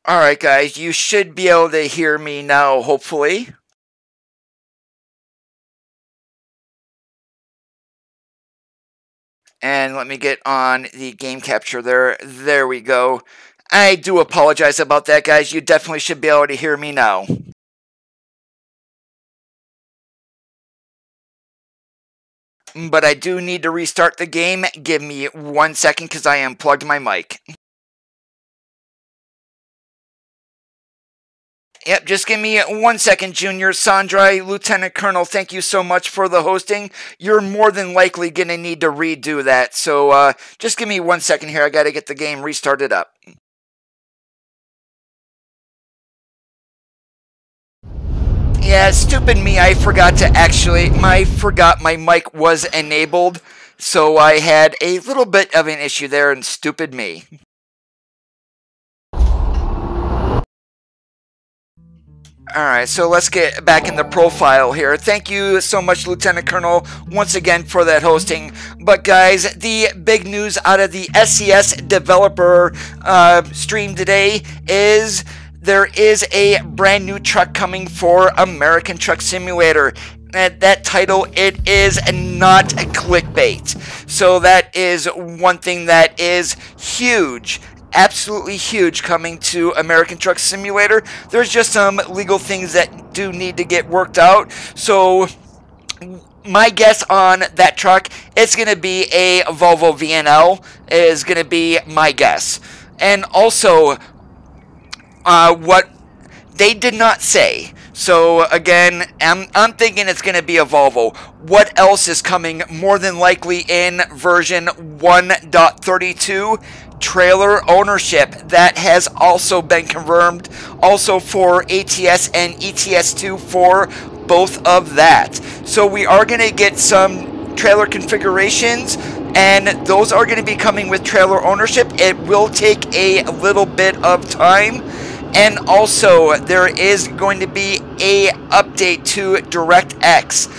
Alright guys, you should be able to hear me now, hopefully. And let me get on the game capture there. There we go. I do apologize about that, guys. You definitely should be able to hear me now. But I do need to restart the game. Give me 1 second because I unplugged my mic. Yep, just give me 1 second, Junior. Sandra, Lieutenant Colonel, thank you so much for the hosting. You're more than likely going to need to redo that. So just give me 1 second here. I got to get the game restarted up. Yeah, stupid me. I forgot to actually, I forgot my mic was enabled. So I had a little bit of an issue there, and stupid me. Alright, so let's get back in the profile here. Thank you so much, Lieutenant Colonel, once again for that hosting. But guys, the big news out of the SCS developer stream today is there is a brand new truck coming for American Truck Simulator. That title, it is not clickbait. So that is one thing that is huge. Absolutely huge coming to American Truck Simulator. There's just some legal things that do need to get worked out. So my guess on that truck, it's going to be a Volvo VNL is going to be my guess. And also, what they did not say. So again, I'm thinking it's going to be a Volvo. What else is coming? More than likely in version 1.32. Trailer ownership. That has also been confirmed, also for ATS and ETS2 for both of that. So we are going to get some trailer configurations, and those are going to be coming with trailer ownership. It will take a little bit of time. And also, there is going to be a update to DirectX.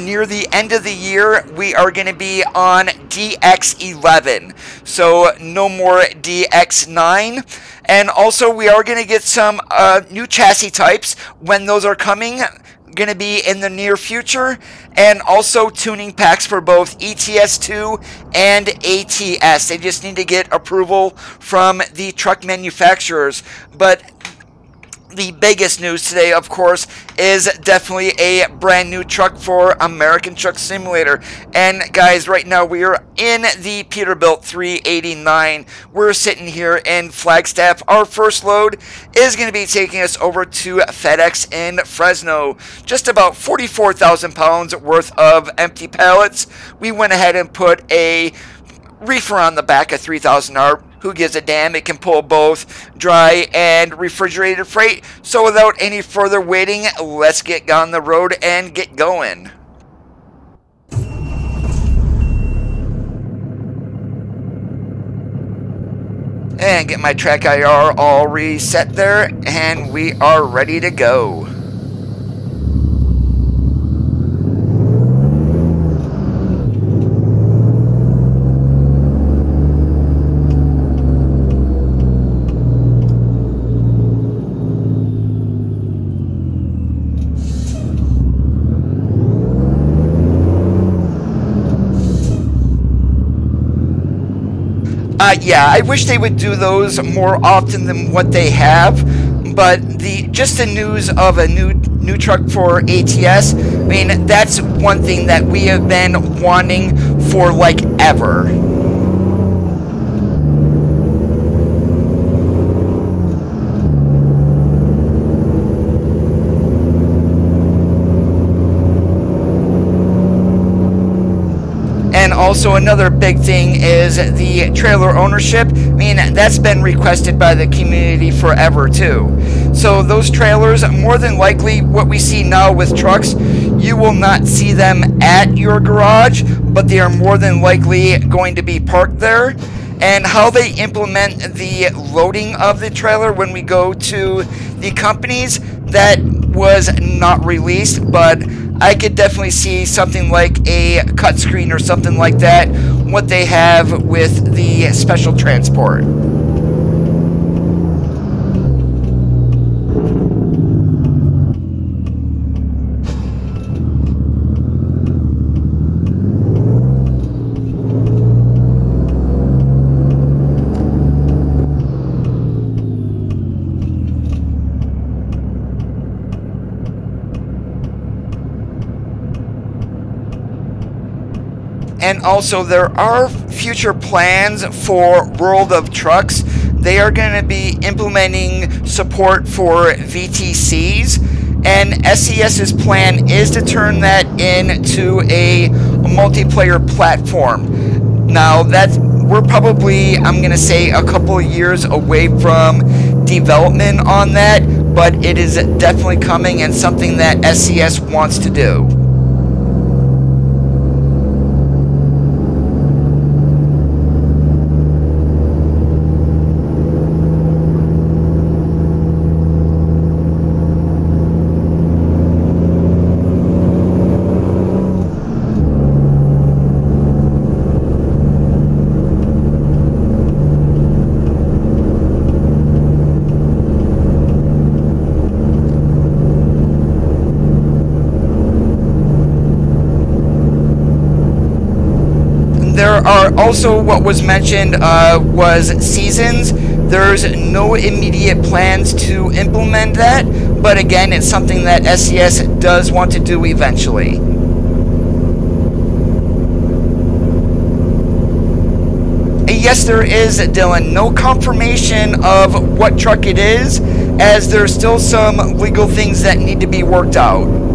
Near the end of the year, we are going to be on DX11. So, no more DX9. And also, we are going to get some new chassis types. When those are coming, going to be in the near future. And also tuning packs for both ETS2 and ATS. They just need to get approval from the truck manufacturers. But the biggest news today, of course, is definitely a brand new truck for American Truck Simulator. And guys, right now we are in the Peterbilt 389. We're sitting here in Flagstaff. Our first load is going to be taking us over to FedEx in Fresno. Just about 44,000 pounds worth of empty pallets. We went ahead and put a reefer on the back of 3,000R. Who gives a damn? It can pull both dry and refrigerated freight. So without any further waiting, let's get on the road and get going. And get my TrackIR all reset there, and we are ready to go. Yeah, I wish they would do those more often than what they have, but just the news of a new truck for ATS, I mean, that's one thing that we have been wanting for like ever. And also another big thing is the trailer ownership. I mean, that's been requested by the community forever too. So those trailers, more than likely what we see now with trucks, you will not see them at your garage, but they are more than likely going to be parked there. And how they implement the loading of the trailer when we go to the companies, that was not released, but I could definitely see something like a cut screen or something like that, what they have with the special transport. And also, there are future plans for World of Trucks. They are going to be implementing support for VTCs, and SES's plan is to turn that into a multiplayer platform. Now, we're probably, I'm going to say, a couple of years away from development on that, but it is definitely coming and something that SES wants to do. There are also, what was mentioned was seasons. There's no immediate plans to implement that, but again, it's something that SES does want to do eventually. Yes, there is, Dylan. No confirmation of what truck it is, as there's still some legal things that need to be worked out.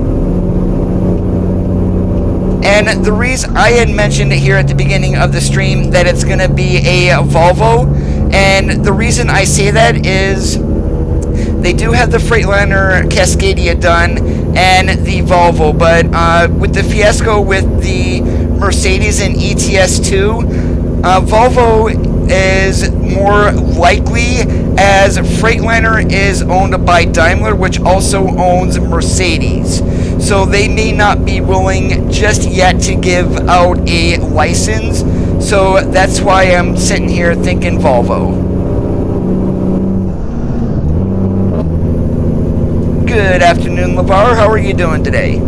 And the reason I had mentioned it here at the beginning of the stream that it's going to be a Volvo, and the reason I say that is they do have the Freightliner Cascadia done and the Volvo, but with the fiasco with the Mercedes and ETS2, Volvo is more likely, as Freightliner is owned by Daimler, which also owns Mercedes. So they may not be willing just yet to give out a license. So that's why I'm sitting here thinking Volvo. Good afternoon, LeVar. How are you doing today?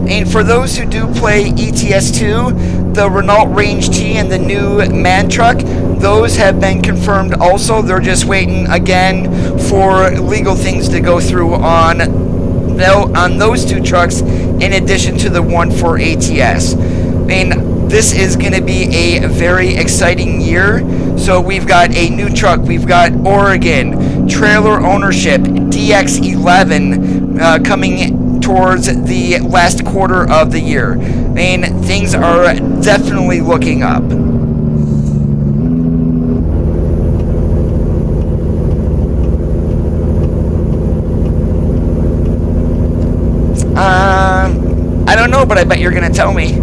And for those who do play ETS2, the Renault Range T and the new MAN truck, those have been confirmed also. They're just waiting again for legal things to go through on those two trucks, in addition to the one for ATS. I mean, this is going to be a very exciting year. So we've got a new truck, we've got Oregon, trailer ownership, DX11 coming towards the last quarter of the year. I mean, things are definitely looking up. I don't know, but I bet you're gonna tell me.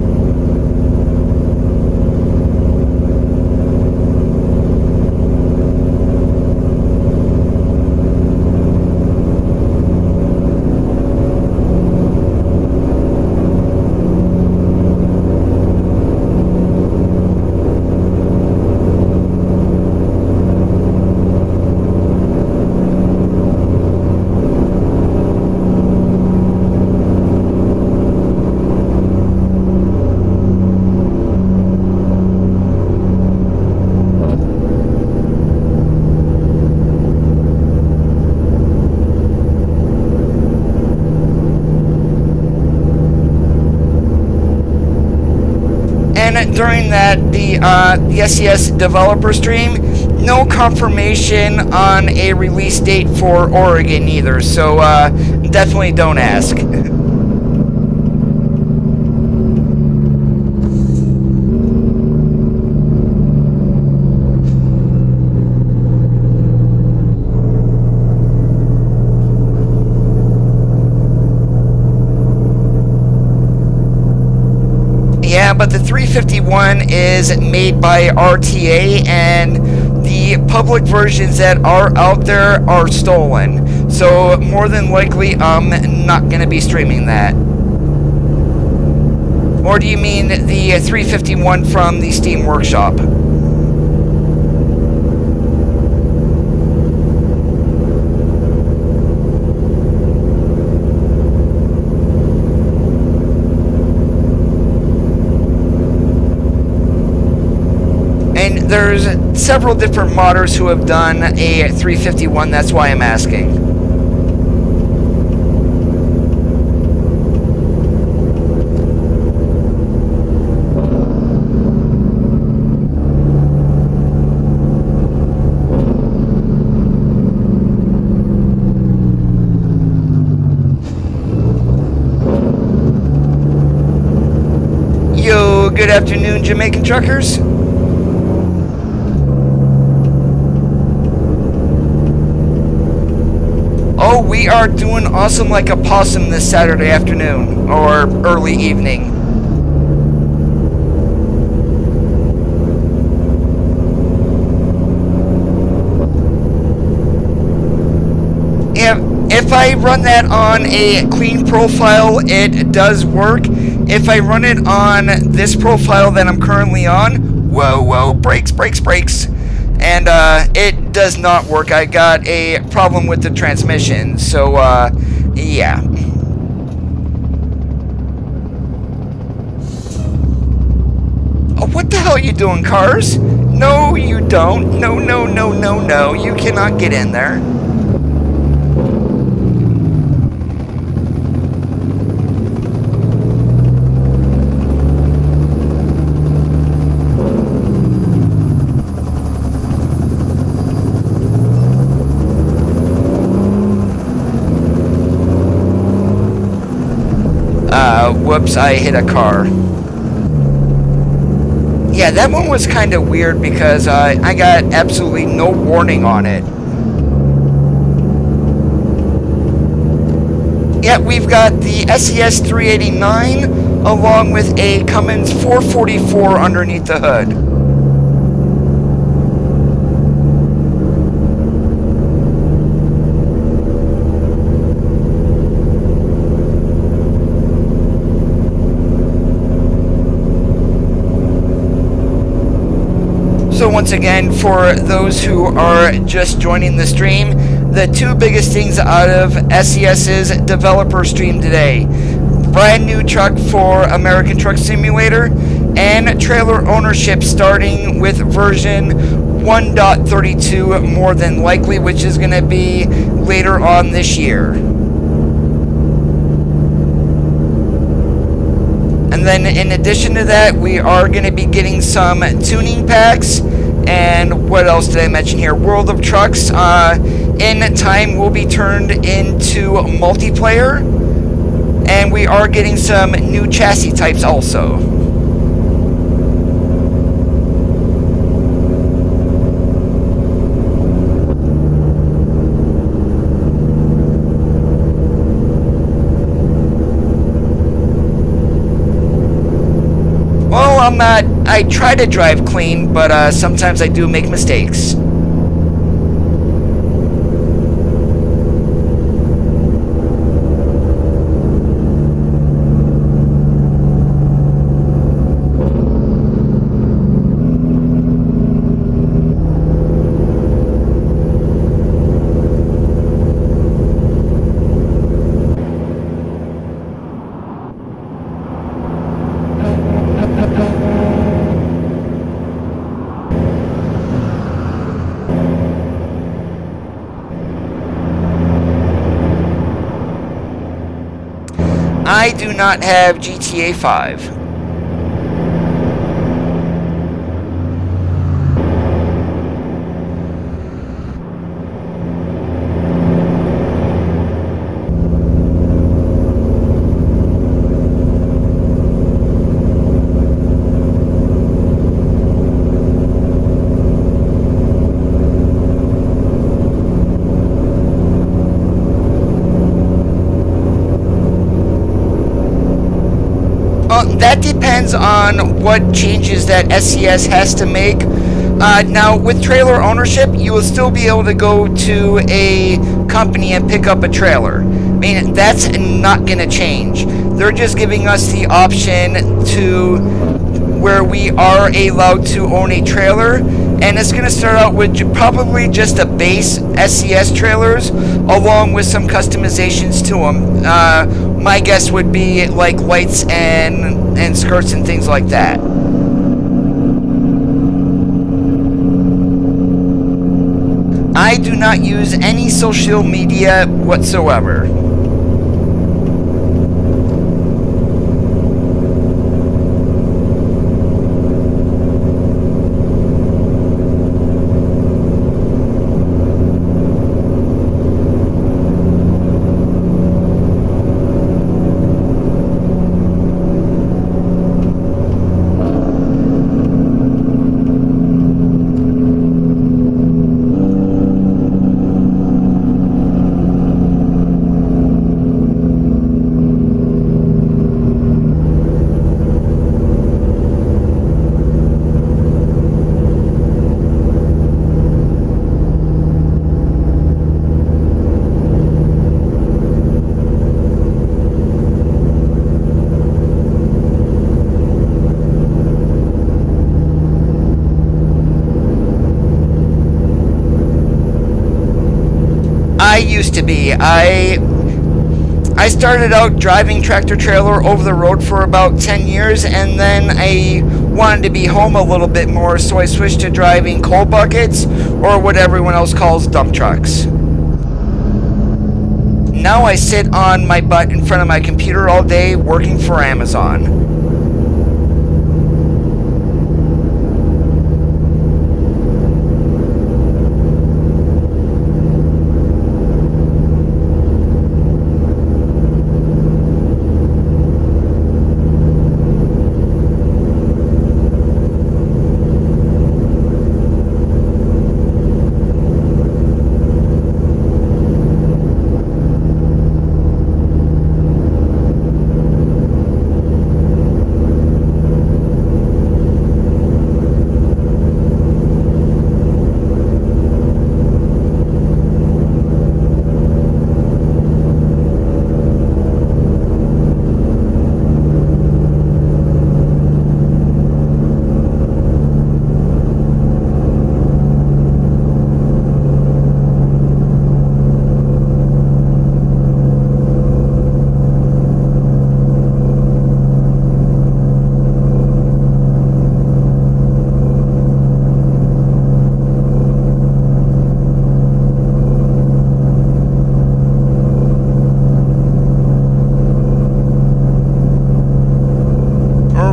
During that, the SES developer stream, no confirmation on a release date for Oregon either, so definitely don't ask. Yeah, but the 351 is made by RTA, and the public versions that are out there are stolen. So more than likely, I'm not going to be streaming that. Or do you mean the 351 from the Steam Workshop? there's several different modders who have done a 351. That's why I'm asking. Yo, good afternoon, Jamaican truckers. Oh, we are doing awesome like a possum this Saturday afternoon, or early evening. If I run that on a clean profile, it does work. If I run it on this profile that I'm currently on, whoa, brakes, and it does not work. I got a problem with the transmission, so yeah. Oh, what the hell are you doing, cars? No, you don't. No, you cannot get in there. Whoops, I hit a car. Yeah, that one was kind of weird because I got absolutely no warning on it. Yeah, we've got the SES 389 along with a Cummins 444 underneath the hood. So once again, for those who are just joining the stream, the two biggest things out of SES's developer stream today: brand new truck for American Truck Simulator, and trailer ownership starting with version 1.32 more than likely, which is going to be later on this year. And then in addition to that, we are going to be getting some tuning packs. And what else did I mention here? World of Trucks in time will be turned into multiplayer. And we are getting some new chassis types also. I try to drive clean, but sometimes I do make mistakes. I do not have GTA 5. That depends on what changes that SES has to make. Now, with trailer ownership, you will still be able to go to a company and pick up a trailer. I mean, that's not going to change. They're just giving us the option to where we are allowed to own a trailer, and it's going to start out with probably just the base SES trailers along with some customizations to them. My guess would be like lights and skirts and things like that. I do not use any social media whatsoever. I used to be. I started out driving tractor trailer over the road for about 10 years, and then I wanted to be home a little bit more, so I switched to driving coal buckets, or what everyone else calls dump trucks. Now I sit on my butt in front of my computer all day working for Amazon.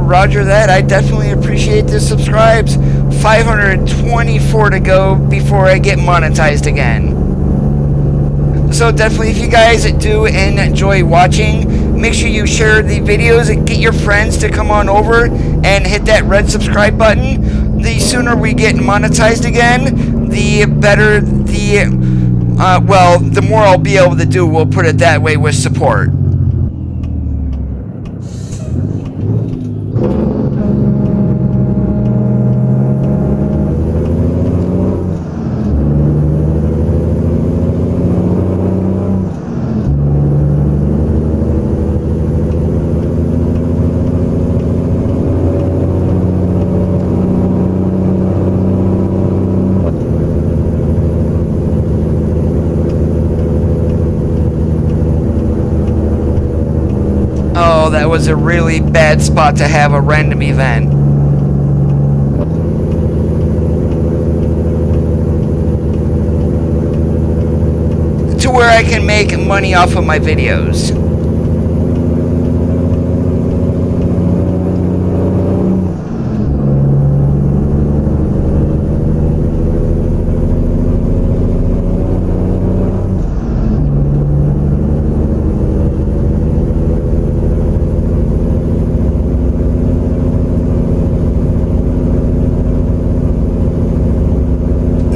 Roger that. I definitely appreciate the subscribes. 524 to go before I get monetized again. So definitely, if you guys do enjoy watching, make sure you share the videos and get your friends to come on over and hit that red subscribe button. The sooner we get monetized again, the better well, the more I'll be able to do, we'll put it that way, with support. Oh, that was a really bad spot to have a random event. To where I can make money off of my videos.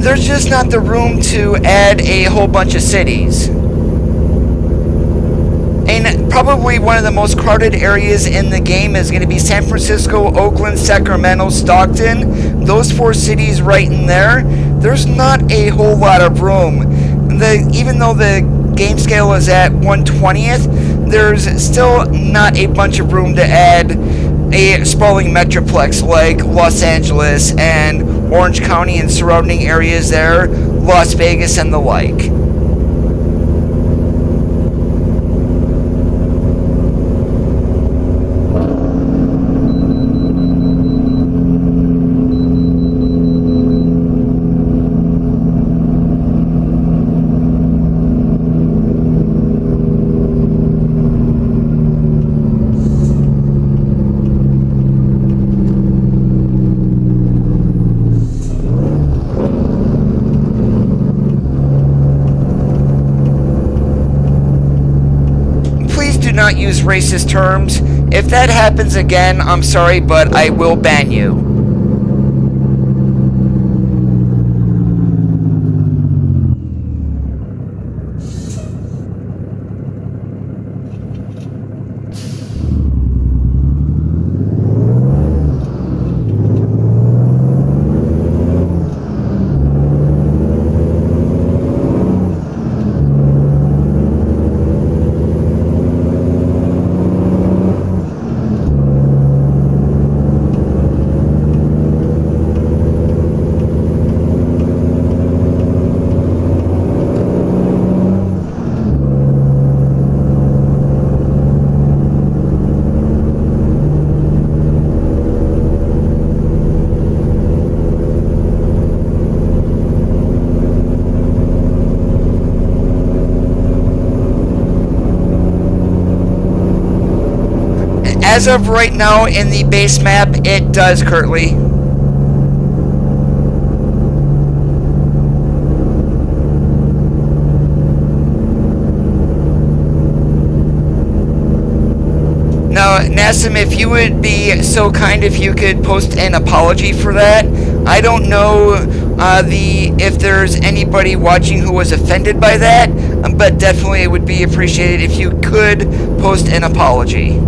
There's just not the room to add a whole bunch of cities. And probably one of the most crowded areas in the game is going to be San Francisco, Oakland, Sacramento, Stockton. Those four cities right in there, there's not a whole lot of room. Even though the game scale is at 1/20th, there's still not a bunch of room to add a sprawling metroplex like Los Angeles and Orange County and surrounding areas there, Las Vegas and the like. use racist terms. If that happens again, I'm sorry, but I will ban you. As of right now in the base map, it does, Curtly. Now, Nassim, if you would be so kind if you could post an apology for that. I don't know if there's anybody watching who was offended by that, but definitely it would be appreciated if you could post an apology.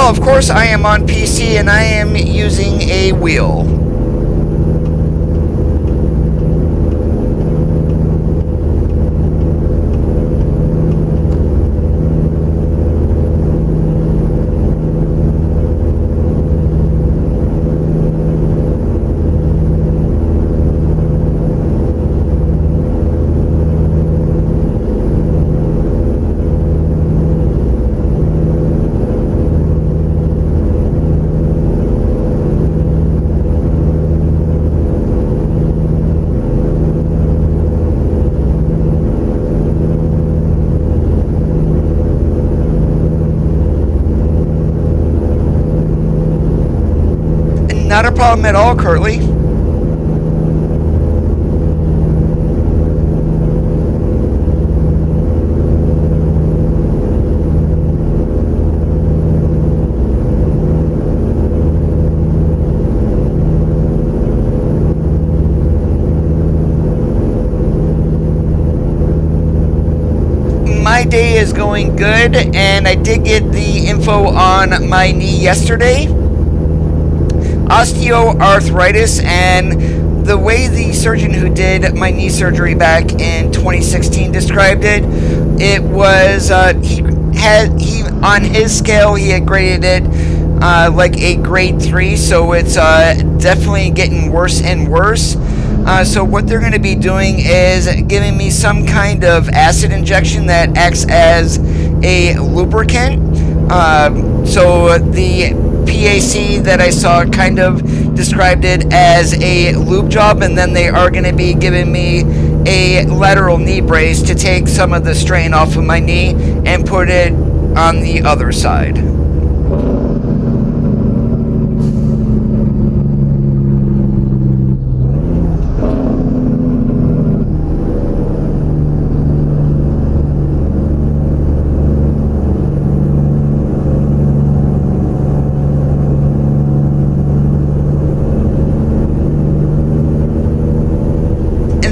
Of course, I am on PC and I am using a wheel. Not a problem at all, Curtly. My day is going good, and I did get the info on my knee yesterday. Osteoarthritis, and the way the surgeon who did my knee surgery back in 2016 described it, it was he on his scale he had graded it like a grade 3, so it's definitely getting worse and worse. So what they're going to be doing is giving me some kind of acid injection that acts as a lubricant. So the PAC that I saw kind of described it as a lube job, and then they are going to be giving me a lateral knee brace to take some of the strain off of my knee and put it on the other side.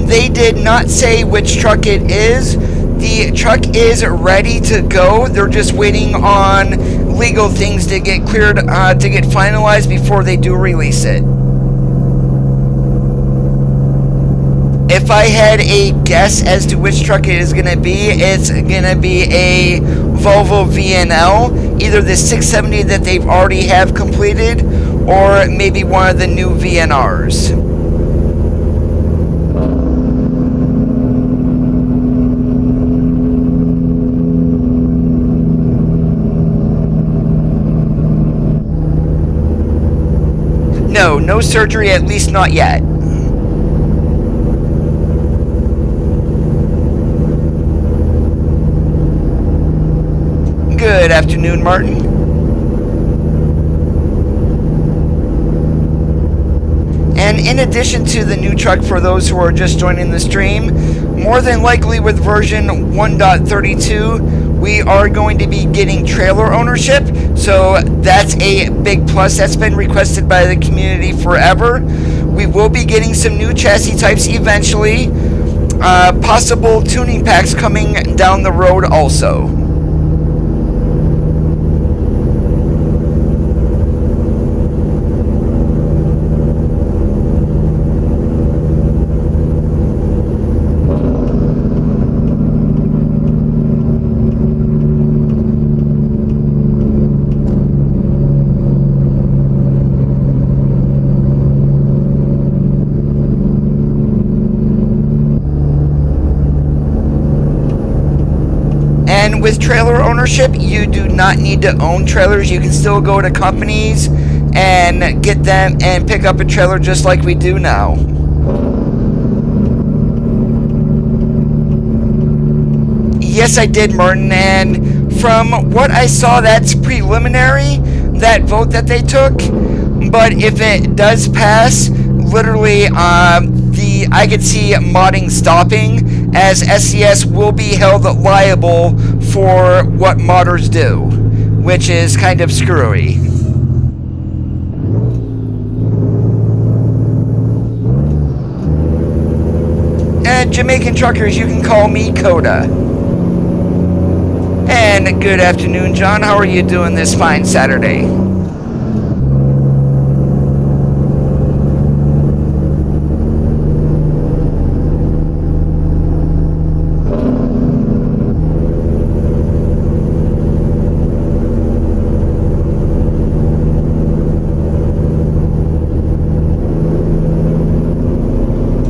They did not say which truck it is. The truck is ready to go. They're just waiting on legal things to get cleared, to get finalized before they do release it. If I had a guess as to which truck it is going to be, it's going to be a Volvo VNL, either the 670 that they've already have completed, or maybe one of the new VNRs. no surgery, at least not yet. Good afternoon, Martin. And in addition to the new truck, for those who are just joining the stream, more than likely with version 1.32, we are going to be getting trailer ownership. So that's a big plus. That's been requested by the community forever. We will be getting some new chassis types eventually. Possible tuning packs coming down the road also. And with trailer ownership, you do not need to own trailers. You can still go to companies and get them and pick up a trailer just like we do now. Yes, I did, Martin, and from what I saw, that's preliminary, that vote that they took. But if it does pass, literally, I could see modding stopping, as SCS will be held liable for what modders do, which is kind of screwy. And Jamaican truckers, you can call me Coda. And good afternoon, John. How are you doing this fine Saturday?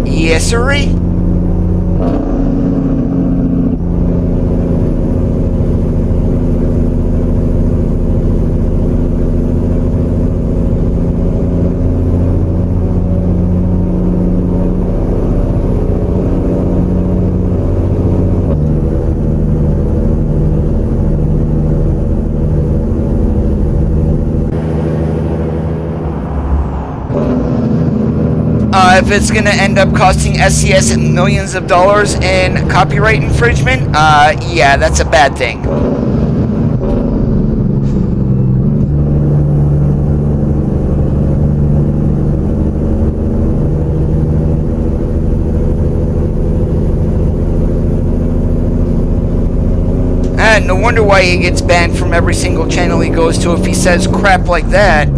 Yes, sirree. If it's going to end up costing SCS millions of dollars in copyright infringement, yeah, that's a bad thing. And no wonder why he gets banned from every single channel he goes to if he says crap like that.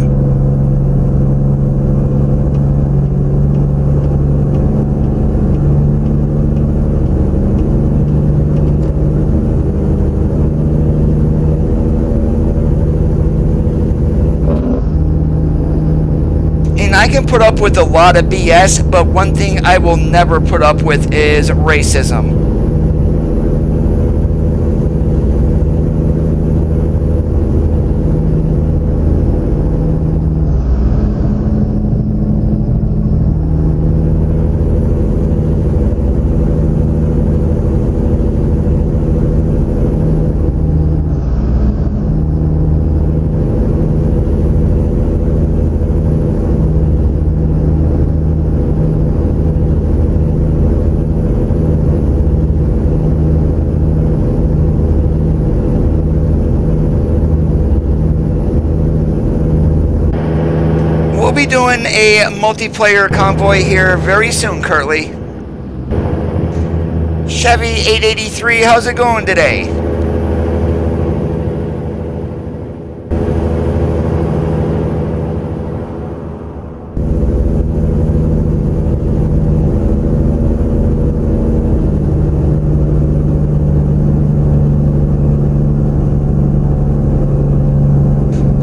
I can put up with a lot of BS, but one thing I will never put up with is racism. Be doing a multiplayer convoy here very soon, Curtly. Chevy 883, how's it going today?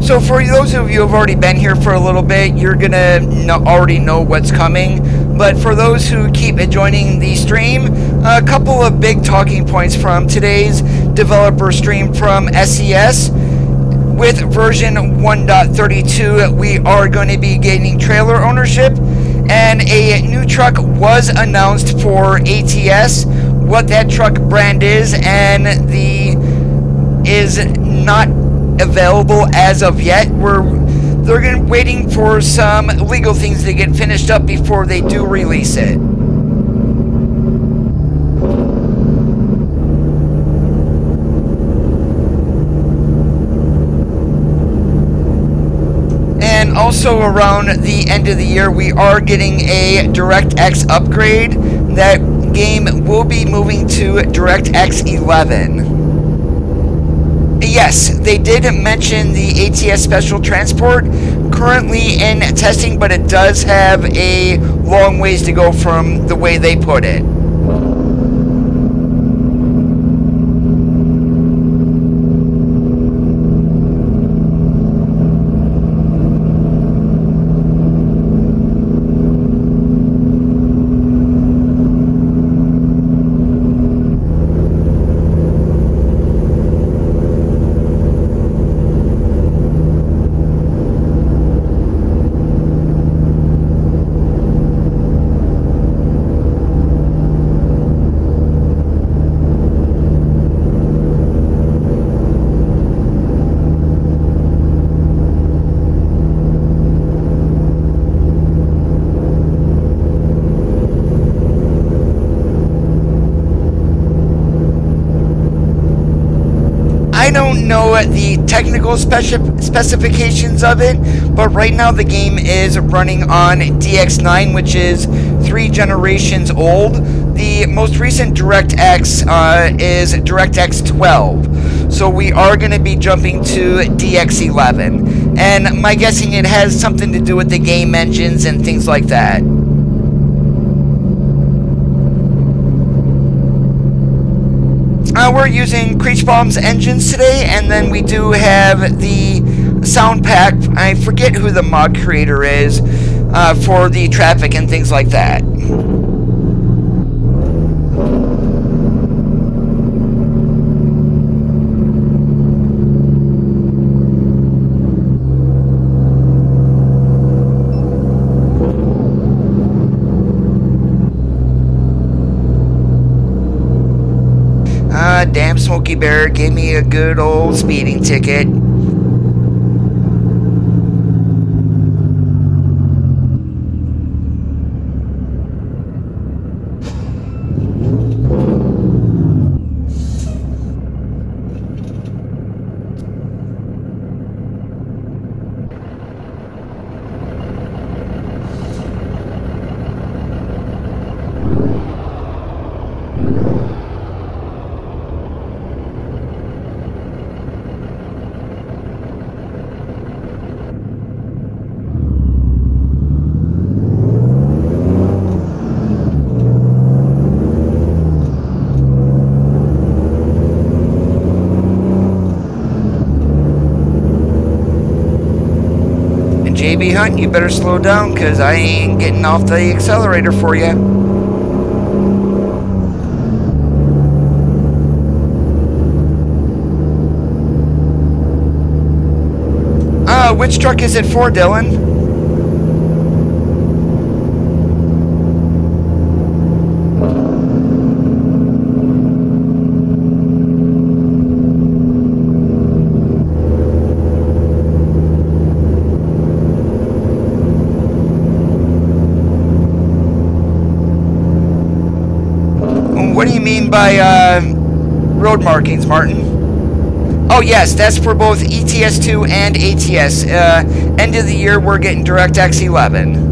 So for those of you who have already been here for a little bit, you're going to already know what's coming. But for those who keep joining the stream, a couple of big talking points from today's developer stream from SCS. with version 1.32, we are going to be gaining trailer ownership, and a new truck was announced for ATS. What that truck brand is is not available as of yet. They're waiting for some legal things to get finished up before they do release it. And also around the end of the year, we are getting a DirectX upgrade. That game will be moving to DirectX 11. Yes, they did mention the ATS Special Transport, currently in testing, but it does have a long ways to go from the way they put it. I don't know the technical specifications of it, but right now the game is running on DX9, which is 3 generations old. The most recent DirectX is DirectX 12, so we are going to be jumping to DX11, and my guessing it has something to do with the game engines and things like that. We're using Creechbomb's engines today, and then we do have the sound pack. I forget who the mod creator is for the traffic and things like that. Damn Smokey Bear gave me a good old speeding ticket. JB Hunt, you better slow down, because I ain't getting off the accelerator for you. Which truck is it for, Dylan? What do you mean by road markings, Martin? Oh yes, that's for both ETS2 and ATS. End of the year, we're getting DirectX 11.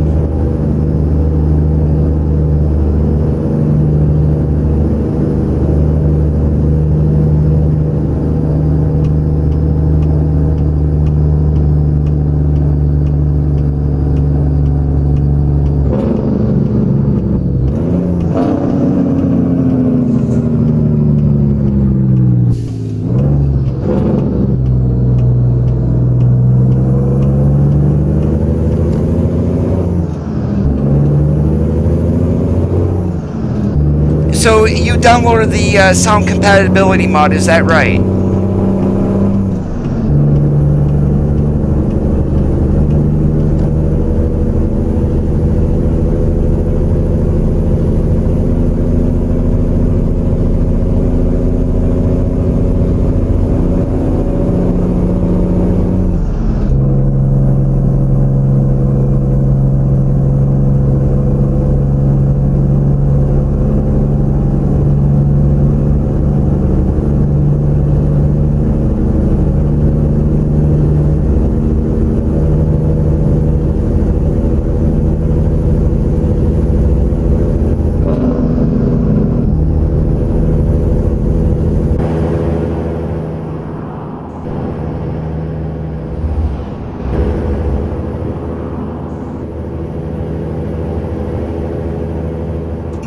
So you downloaded the sound compatibility mod, is that right?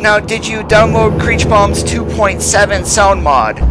Now, did you download Creechbomb's 2.7 sound mod?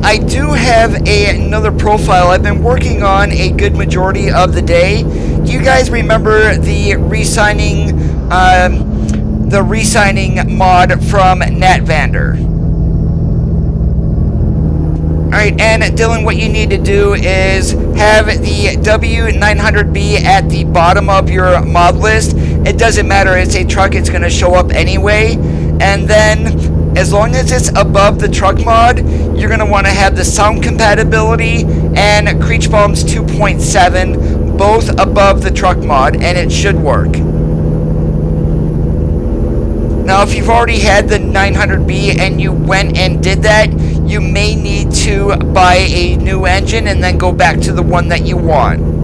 I do have another profile I've been working on a good majority of the day. Do you guys remember the re-signing mod from NatVander? Alright, and Dylan, what you need to do is have the W900B at the bottom of your mod list. It doesn't matter, it's a truck, it's going to show up anyway. And then, as long as it's above the truck mod, you're going to want to have the sound compatibility and Creechbomb's 2.7 both above the truck mod, and it should work. Now, if you've already had the 900B and you went and did that, you may need to buy a new engine and then go back to the one that you want.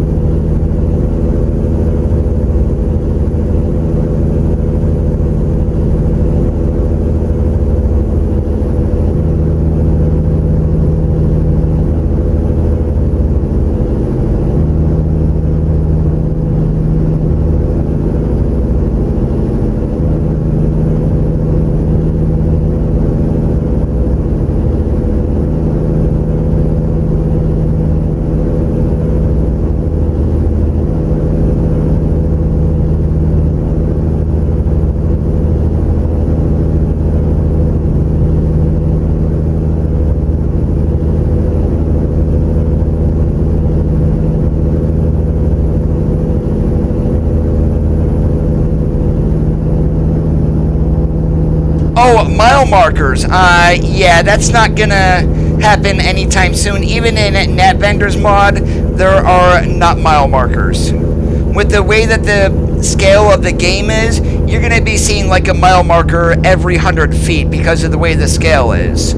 Oh, mile markers. Yeah, that's not gonna happen anytime soon. Even in NatVender's mod, there are not mile markers. With the way that the scale of the game is, you're gonna be seeing like a mile marker every 100 feet because of the way the scale is.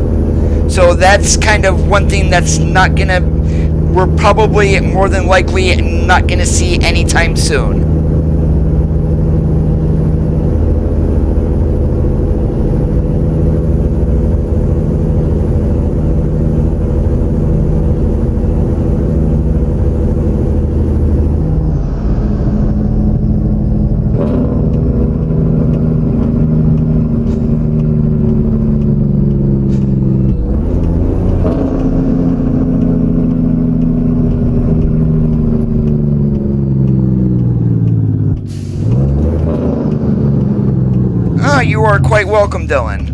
So that's kind of one thing that's not gonna, we're probably more than likely not gonna see anytime soon. You are quite welcome, Dylan.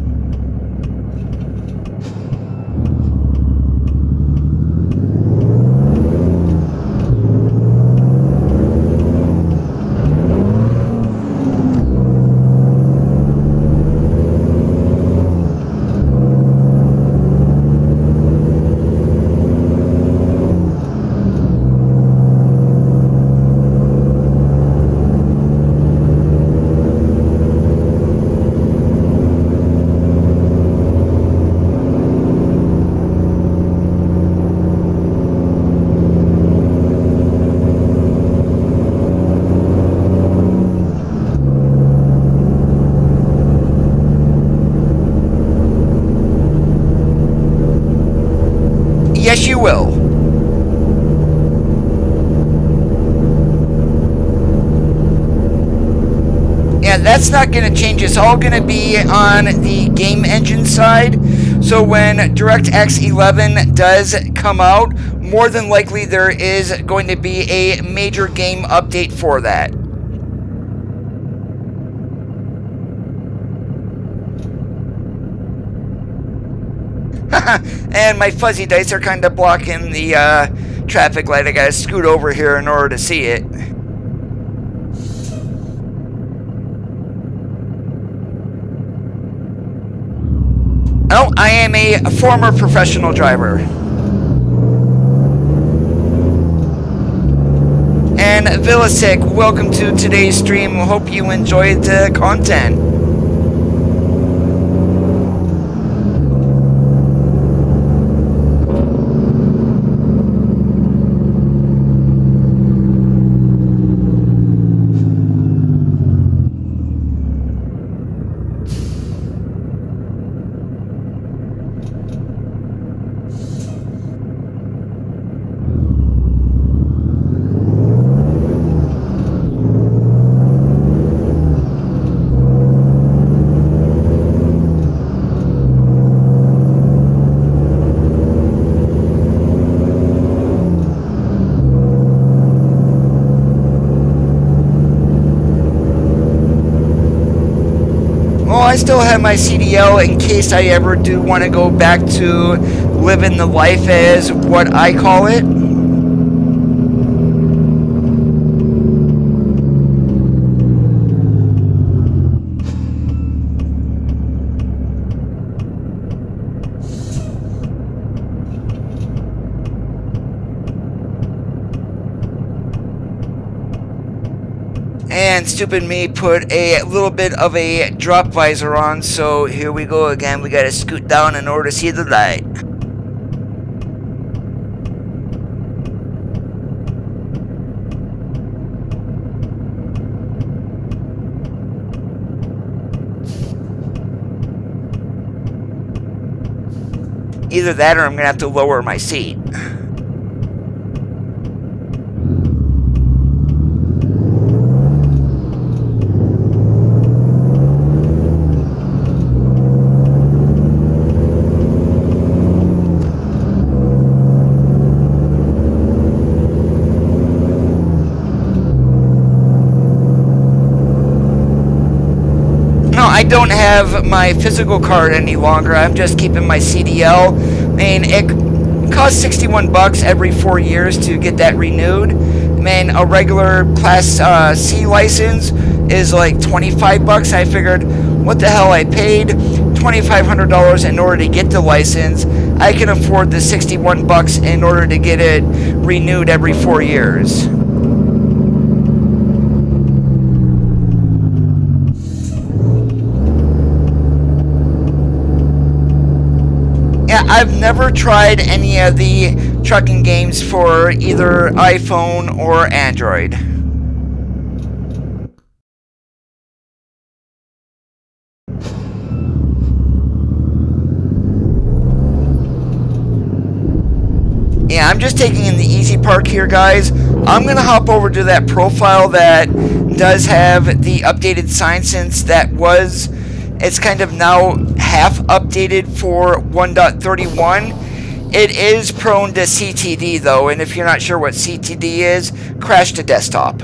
Yes, you will. And that's not going to change. It's all going to be on the game engine side. So when DirectX 11 does come out, more than likely there is going to be a major game update for that. And my fuzzy dice are kind of blocking the traffic light. I gotta scoot over here in order to see it. Oh, I am a former professional driver. And And Villasek, welcome to today's stream. Hope you enjoyed the content. I still have my CDL in case I ever do want to go back to living the life as what I call it. And stupid me put a little bit of a drop visor on, so here we go again. We gotta scoot down in order to see the light. Either that or I'm gonna have to lower my seat. I don't have my physical card any longer. I'm just keeping my CDL. I mean, it costs 61 bucks every 4 years to get that renewed. I mean, a regular Class C license is like 25 bucks. I figured, what the hell, I paid $2,500 in order to get the license. I can afford the 61 bucks in order to get it renewed every 4 years. Yeah, I've never tried any of the trucking games for either iPhone or Android. Yeah, I'm just taking in the easy part here, guys. I'm going to hop over to that profile that does have the updated sign, since that was... It's kind of now half updated for 1.31. It is prone to CTD though, and if you're not sure what CTD is, crash to desktop.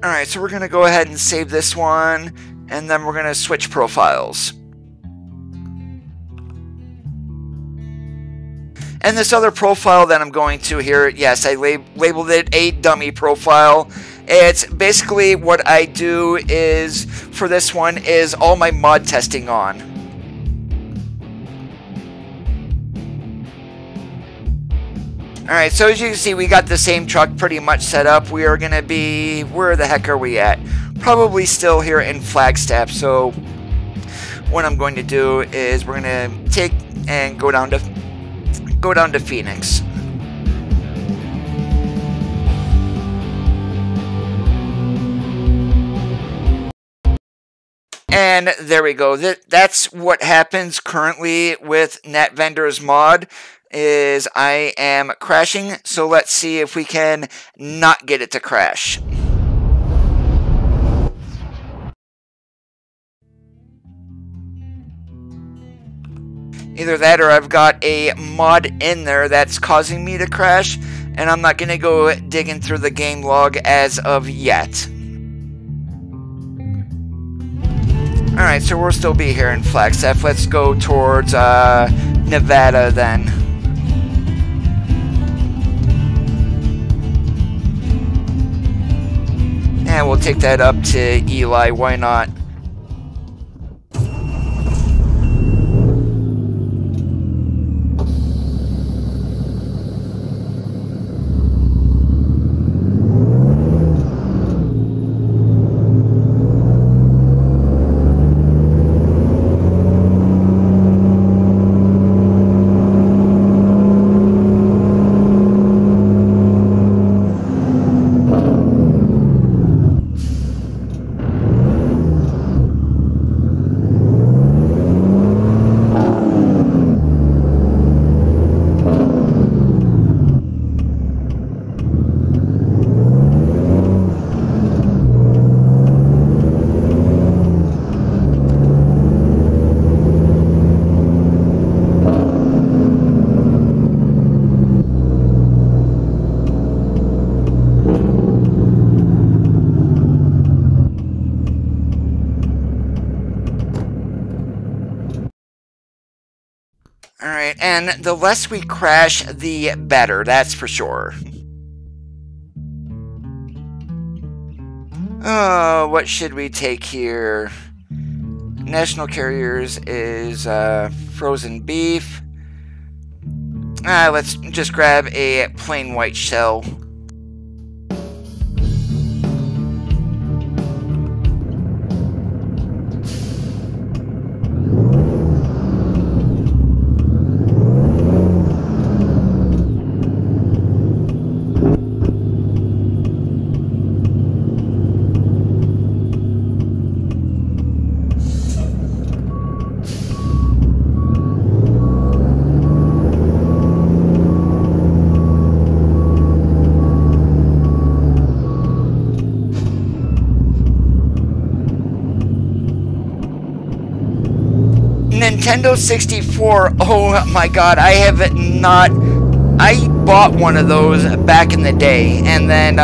Alright, so we're going to go ahead and save this one, and then we're going to switch profiles. And this other profile that I'm going to here, yes, I labeled it a dummy profile. It's basically what I do is, for this one, is all my mod testing on. Alright, so as you can see, we got the same truck pretty much set up. We are going to be, where the heck are we at? Probably still here in Flagstaff. So what I'm going to do is we're going to take and go down to Phoenix. And there we go. That's what happens currently with NetVendor's mod, is I am crashing. So let's see if we can not get it to crash. Either that or I've got a mod in there that's causing me to crash, and I'm not going to go digging through the game log as of yet. Alright, so we'll still be here in Flagstaff. Let's go towards Nevada then. And we'll take that up to Eli, why not? Alright, and the less we crash, the better, that's for sure. Oh, what should we take here? National Carriers is frozen beef. Let's just grab a plain white shell. Nintendo 64, oh my god, I bought one of those back in the day, and then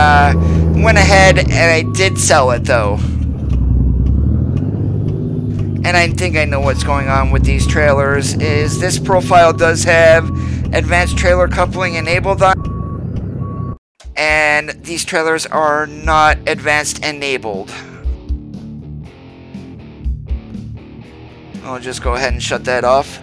went ahead and I did sell it though. And I think I know what's going on with these trailers, is this profile does have advanced trailer coupling enabled on, and these trailers are not advanced enabled. I'll just go ahead and shut that off.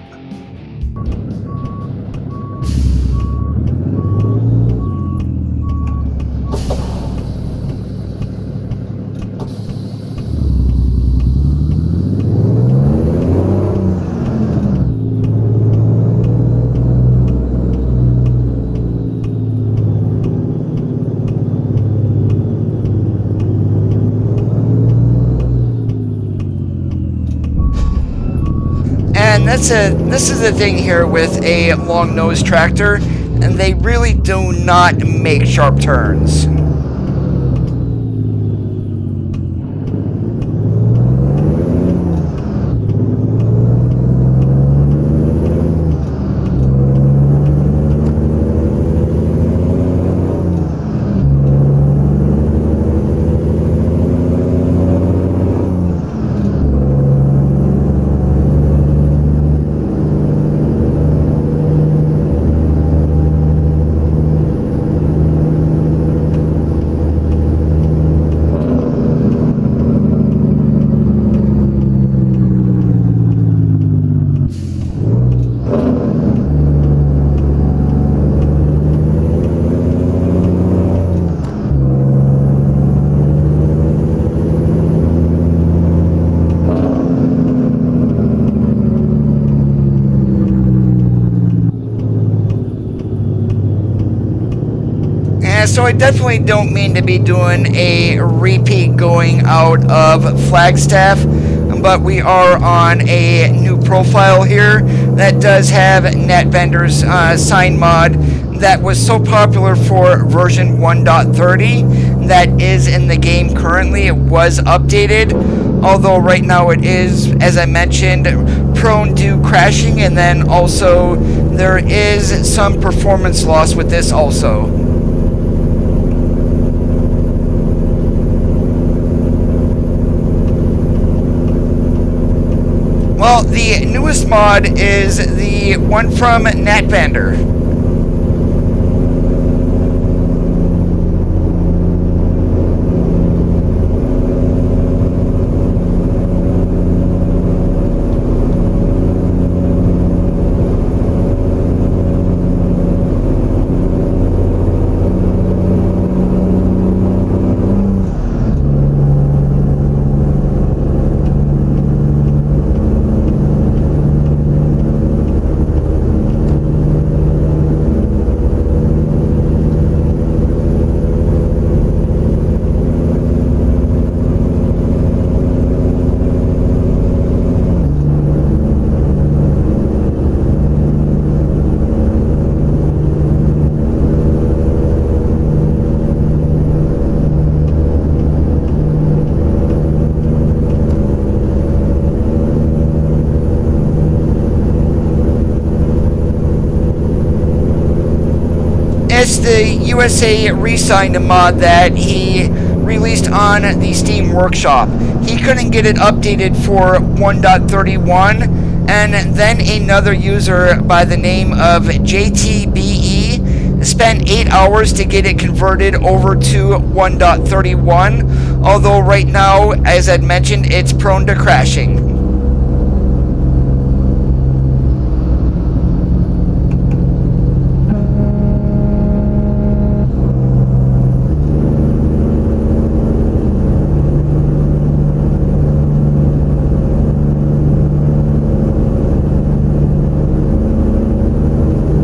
This is the thing here with a long nose tractor, and they really do not make sharp turns. So I definitely don't mean to be doing a repeat going out of Flagstaff, but we are on a new profile here that does have NetVendor's sign mod that was so popular for version 1.30 that is in the game currently. It was updated, although right now it is, as I mentioned, prone to crashing, and then also there is some performance loss with this also. Well, the newest mod is the one from NetVendor. It's the USA Resigned mod that he released on the Steam Workshop. He couldn't get it updated for 1.31, And then another user by the name of JTBE spent 8 hours to get it converted over to 1.31, although right now, as I'd mentioned, it's prone to crashing.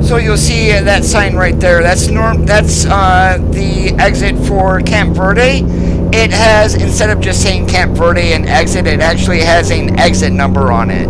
So you'll see that sign right there. That's the exit for Camp Verde. It has, instead of just saying Camp Verde and exit, it actually has an exit number on it.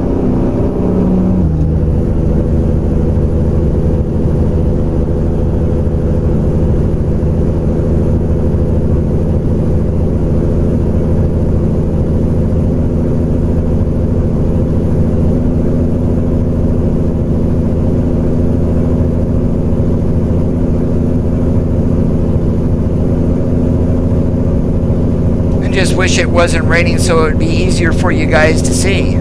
Just wish it wasn't raining so it would be easier for you guys to see.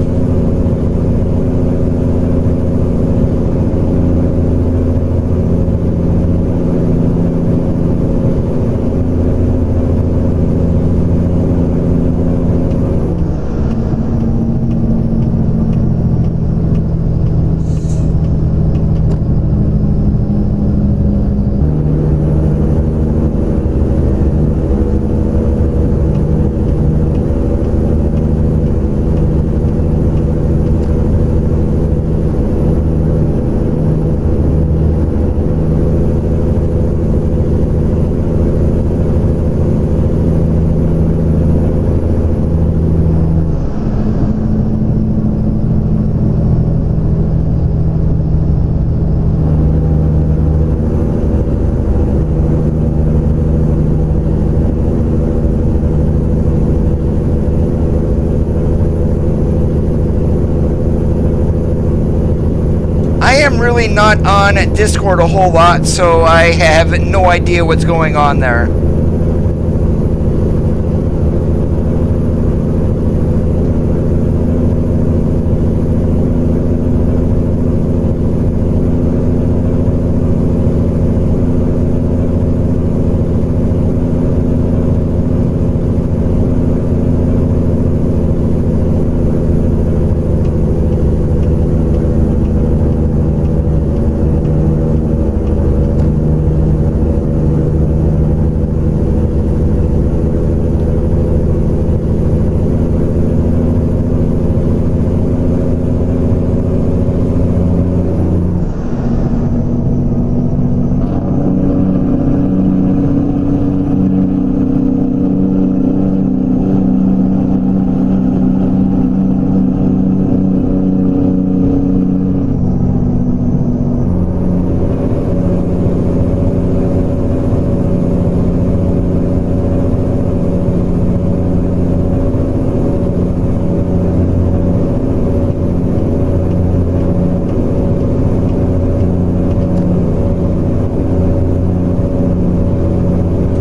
Really not on Discord a whole lot, so I have no idea what's going on there.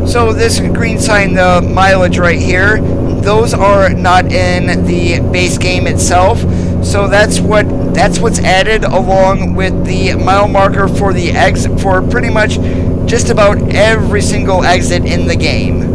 So this green sign, the mileage right here, those are not in the base game itself. So that's what's added along with the mile marker for the exit for pretty much just about every single exit in the game.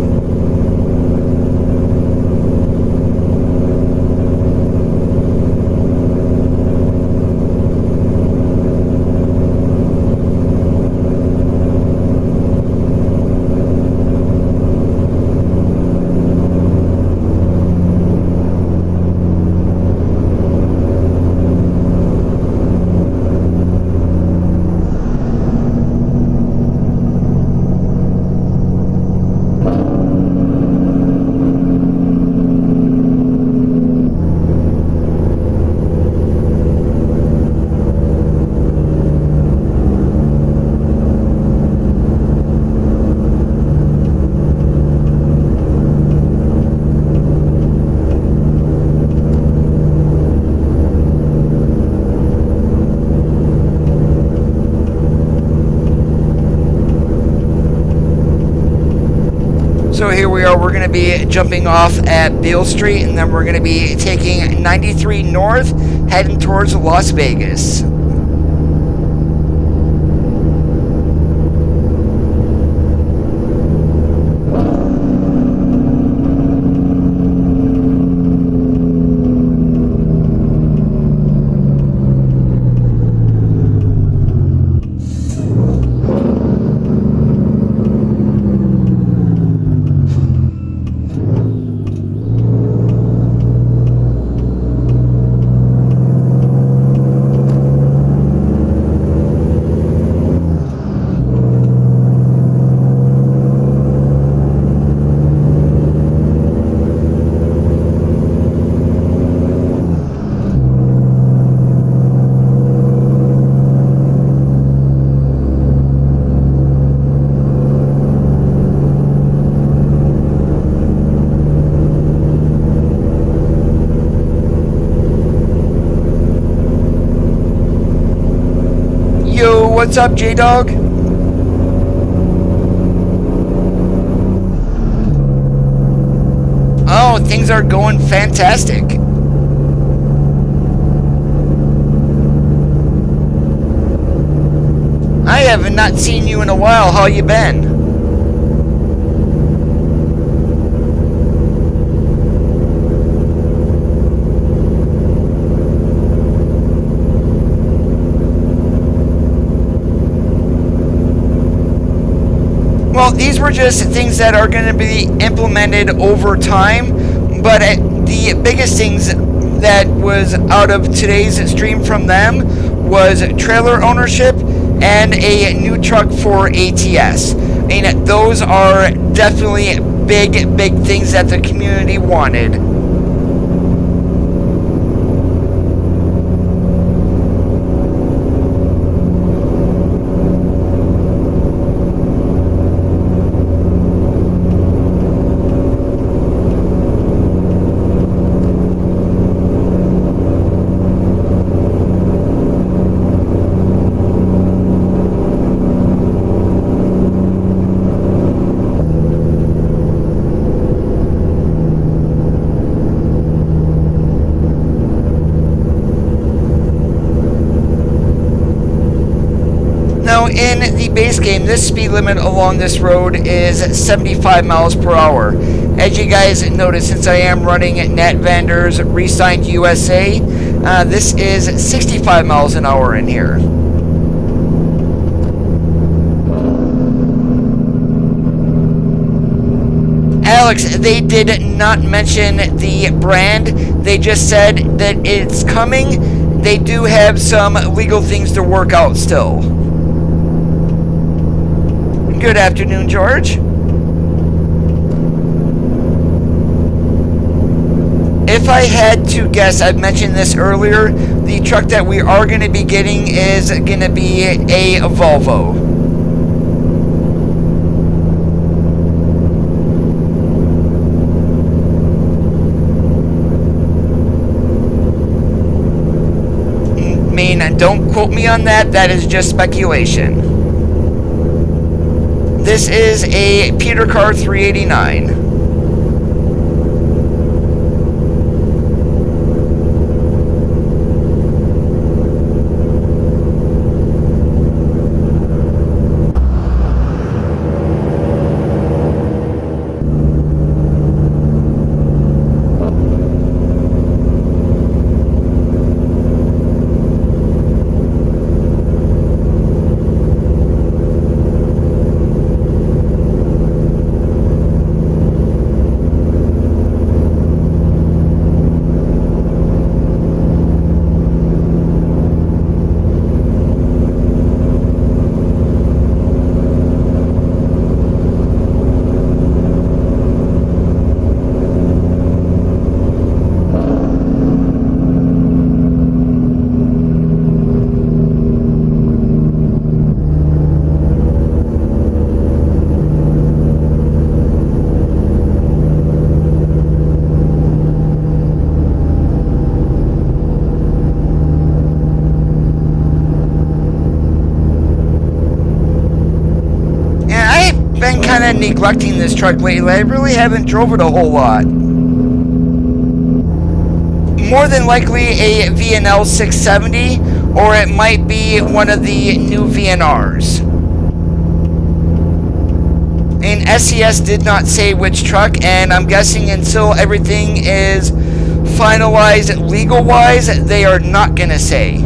here we are. We're going to be jumping off at Beale Street, and then we're going to be taking 93 north, heading towards Las Vegas. What's up, J-Dog? Oh, things are going fantastic. I have not seen you in a while. How you been? Well, these were just things that are going to be implemented over time, but the biggest things that was out of today's stream from them was trailer ownership and a new truck for ATS. I mean, those are definitely big things that the community wanted. In the base game, this speed limit along this road is 75 miles per hour. As you guys notice, since I am running Nat Vander's Resigned USA, this is 65 miles an hour in here. Alex, they did not mention the brand. They just said that it's coming. They do have some legal things to work out still. Good afternoon, George. If I had to guess, I've mentioned this earlier, the truck that we are going to be getting is going to be a Volvo. I mean, don't quote me on that. That is just speculation. This is a Peter Car 389. been neglecting this truck lately. I really haven't drove it a whole lot. More than likely a VNL 670, or it might be one of the new VNRs. And SES did not say which truck, and I'm guessing until everything is finalized legal-wise, they are not going to say.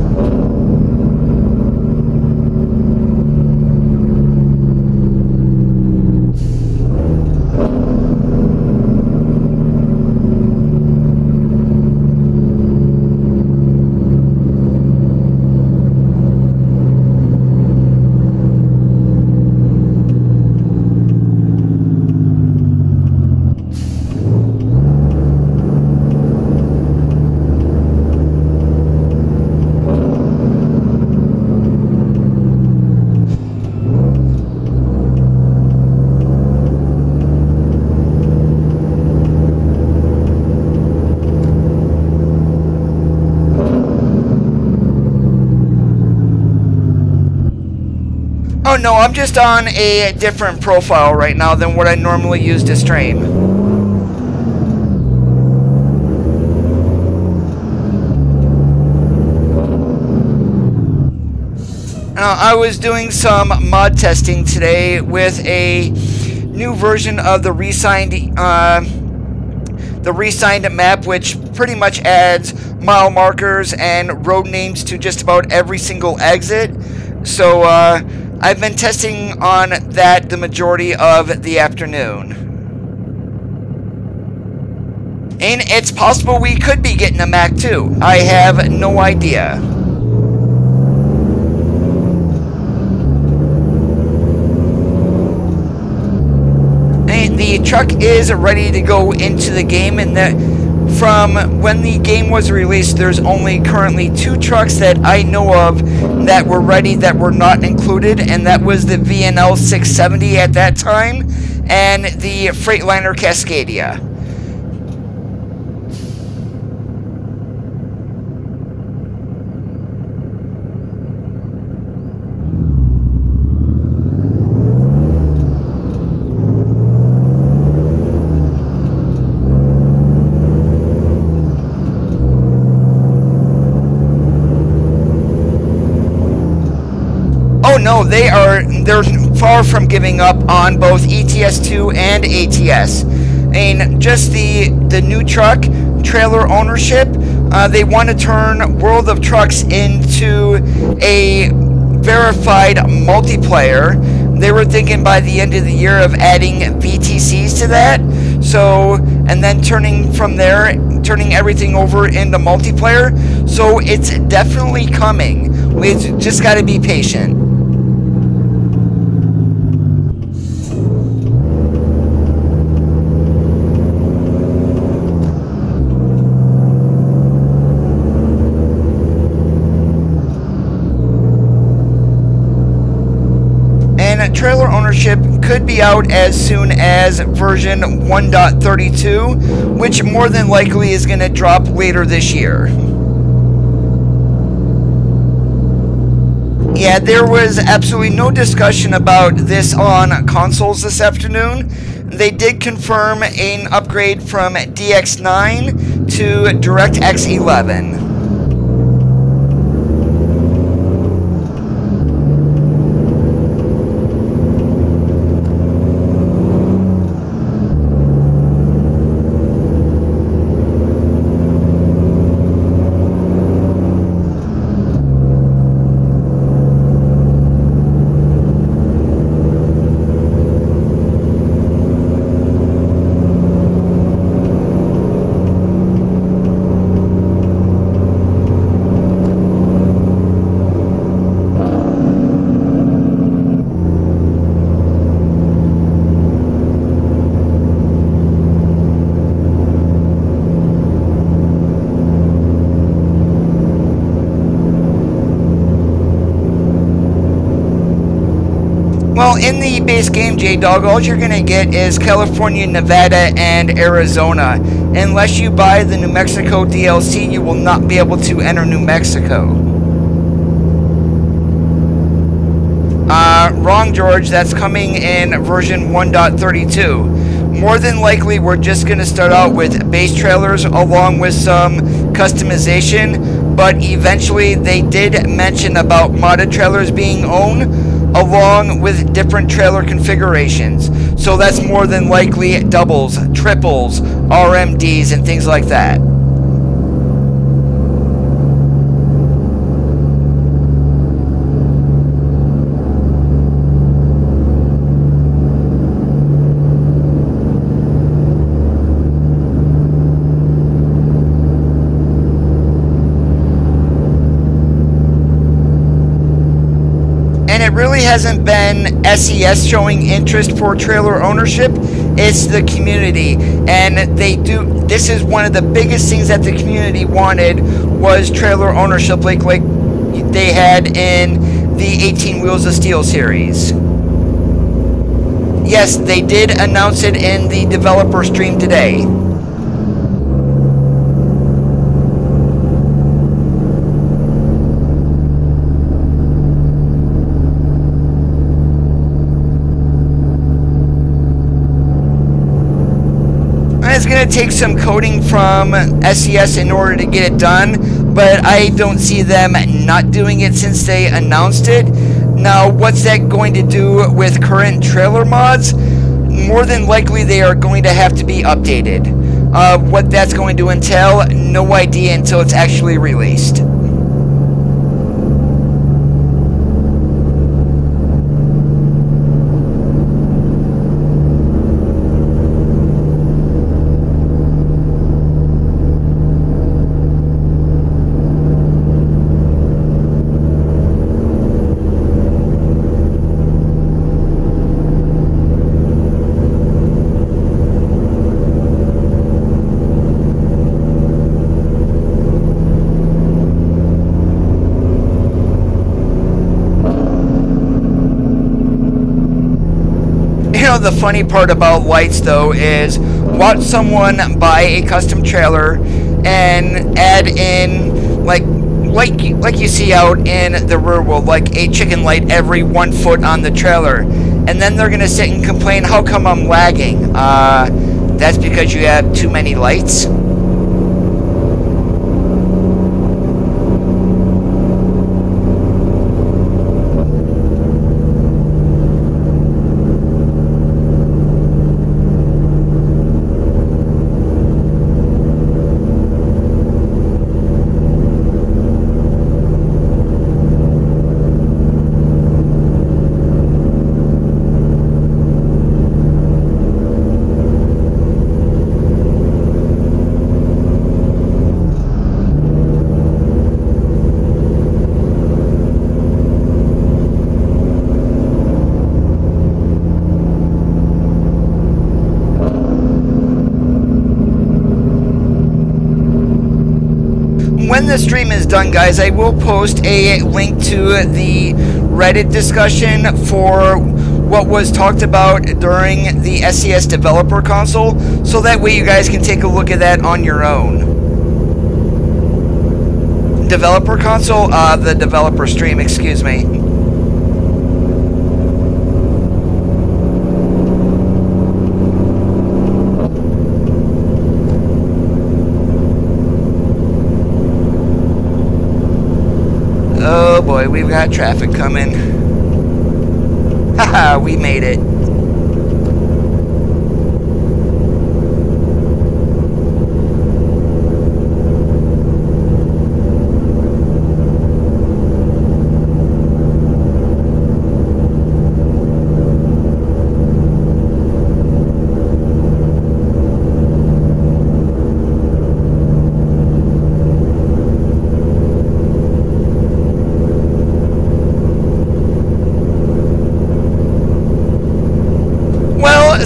Oh no, I'm just on a different profile right now than what I normally use to stream. I was doing some mod testing today with a new version of the re-signed map, which pretty much adds mile markers and road names to just about every single exit. So I've been testing on that the majority of the afternoon. And it's possible we could be getting a Mac too. I have no idea. And the truck is ready to go into the game, and that from when the game was released, there's only currently 2 trucks that I know of that were ready that were not included, and that was the VNL 670 at that time and the Freightliner Cascadia. No, they're far from giving up on both ETS2 and ATS. And just the new truck, trailer ownership, they want to turn World of Trucks into a verified multiplayer. They were thinking by the end of the year of adding VTCs to that. So, and then turning from there, turning everything over into multiplayer. So it's definitely coming. We've just got to be patient. Trailer ownership could be out as soon as version 1.32, which more than likely is going to drop later this year. Yeah, there was absolutely no discussion about this on consoles this afternoon. They did confirm an upgrade from DX9 to DirectX 11. Well, in the base game, J-Dog, all you're going to get is California, Nevada, and Arizona. Unless you buy the New Mexico DLC, you will not be able to enter New Mexico. Wrong, George. That's coming in version 1.32. More than likely, we're just going to start out with base trailers along with some customization, but eventually they did mention about modded trailers being owned along with different trailer configurations. So that's more than likely doubles, triples, RMDs, and things like that. Really hasn't been SES showing interest for trailer ownership. It's the community, and this is one of the biggest things that the community wanted was trailer ownership, like they had in the 18 Wheels of Steel series. Yes, they did announce it in the developer stream today. It's going to take some coding from SES in order to get it done, but I don't see them not doing it since they announced it. Now, what's that going to do with current trailer mods? More than likely, they are going to have to be updated. What that's going to entail, no idea until it's actually released. The funny part about lights, though, is watch someone buy a custom trailer and add in like you see out in the rear world, like a chicken light every 1 foot on the trailer, and then they're gonna sit and complain, how come I'm lagging? That's because you have too many lights. When the stream is done, guys, I will post a link to the Reddit discussion for what was talked about during the SES Developer Console, so that way you guys can take a look at that on your own. Developer Console? The Developer Stream, excuse me. Oh boy, we've got traffic coming. Haha, we made it.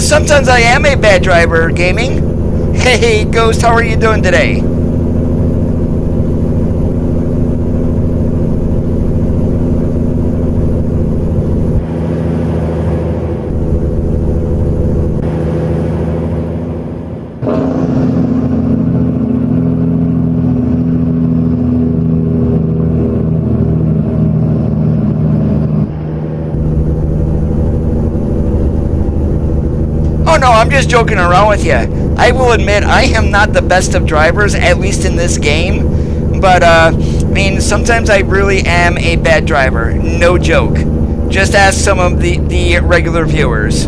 Sometimes I am a bad driver, gaming. Hey, Ghost, how are you doing today? no, I'm just joking around with you. I will admit I am not the best of drivers, at least in this game. But, I mean, sometimes I really am a bad driver. No joke. Just ask some of the regular viewers.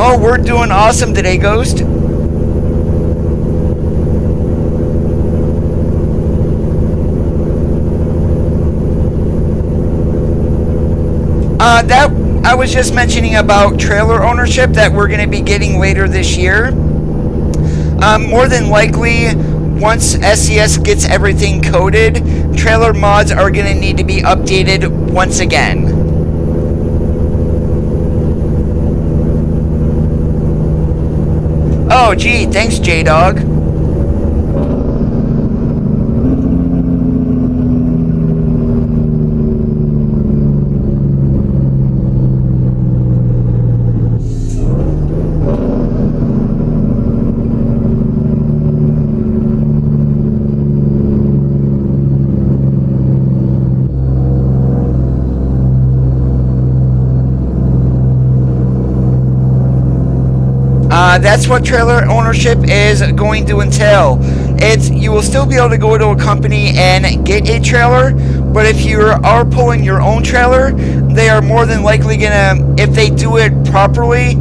Oh, we're doing awesome today, Ghost. That I was just mentioning about trailer ownership that we're going to be getting later this year. More than likely, once SES gets everything coded, trailer mods are going to need to be updated once again. Oh, gee, thanks, J-Dog. That's what trailer ownership is going to entail. You will still be able to go to a company and get a trailer, but if you are pulling your own trailer, they are more than likely gonna, if they do it properly,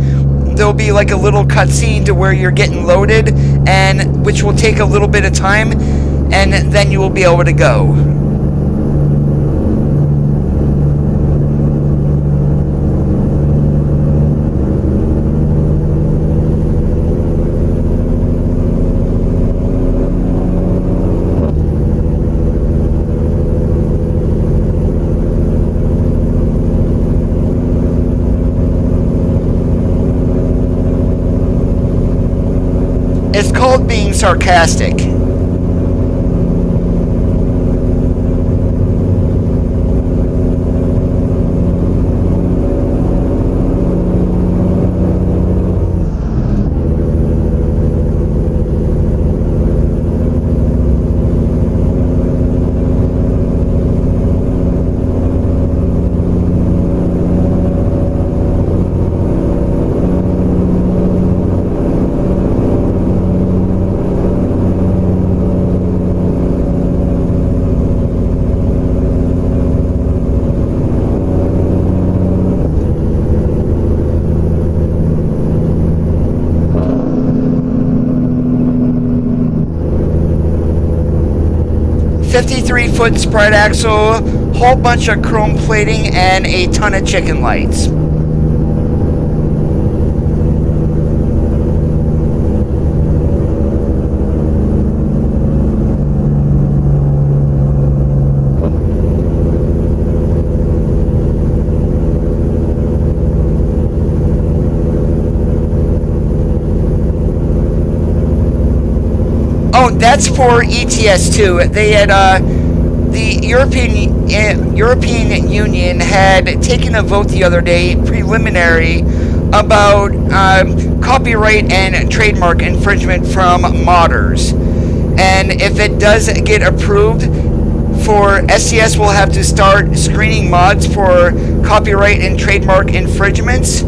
there'll be like a little cutscene to where you're getting loaded, and which will take a little bit of time, and then you will be able to go. It's called being sarcastic. Foot spread axle, whole bunch of chrome plating, and a ton of chicken lights. Oh, that's for ETS2. They had the European Union had taken a vote the other day, preliminary, about copyright and trademark infringement from modders. And if it does get approved, for SES will have to start screening mods for copyright and trademark infringements.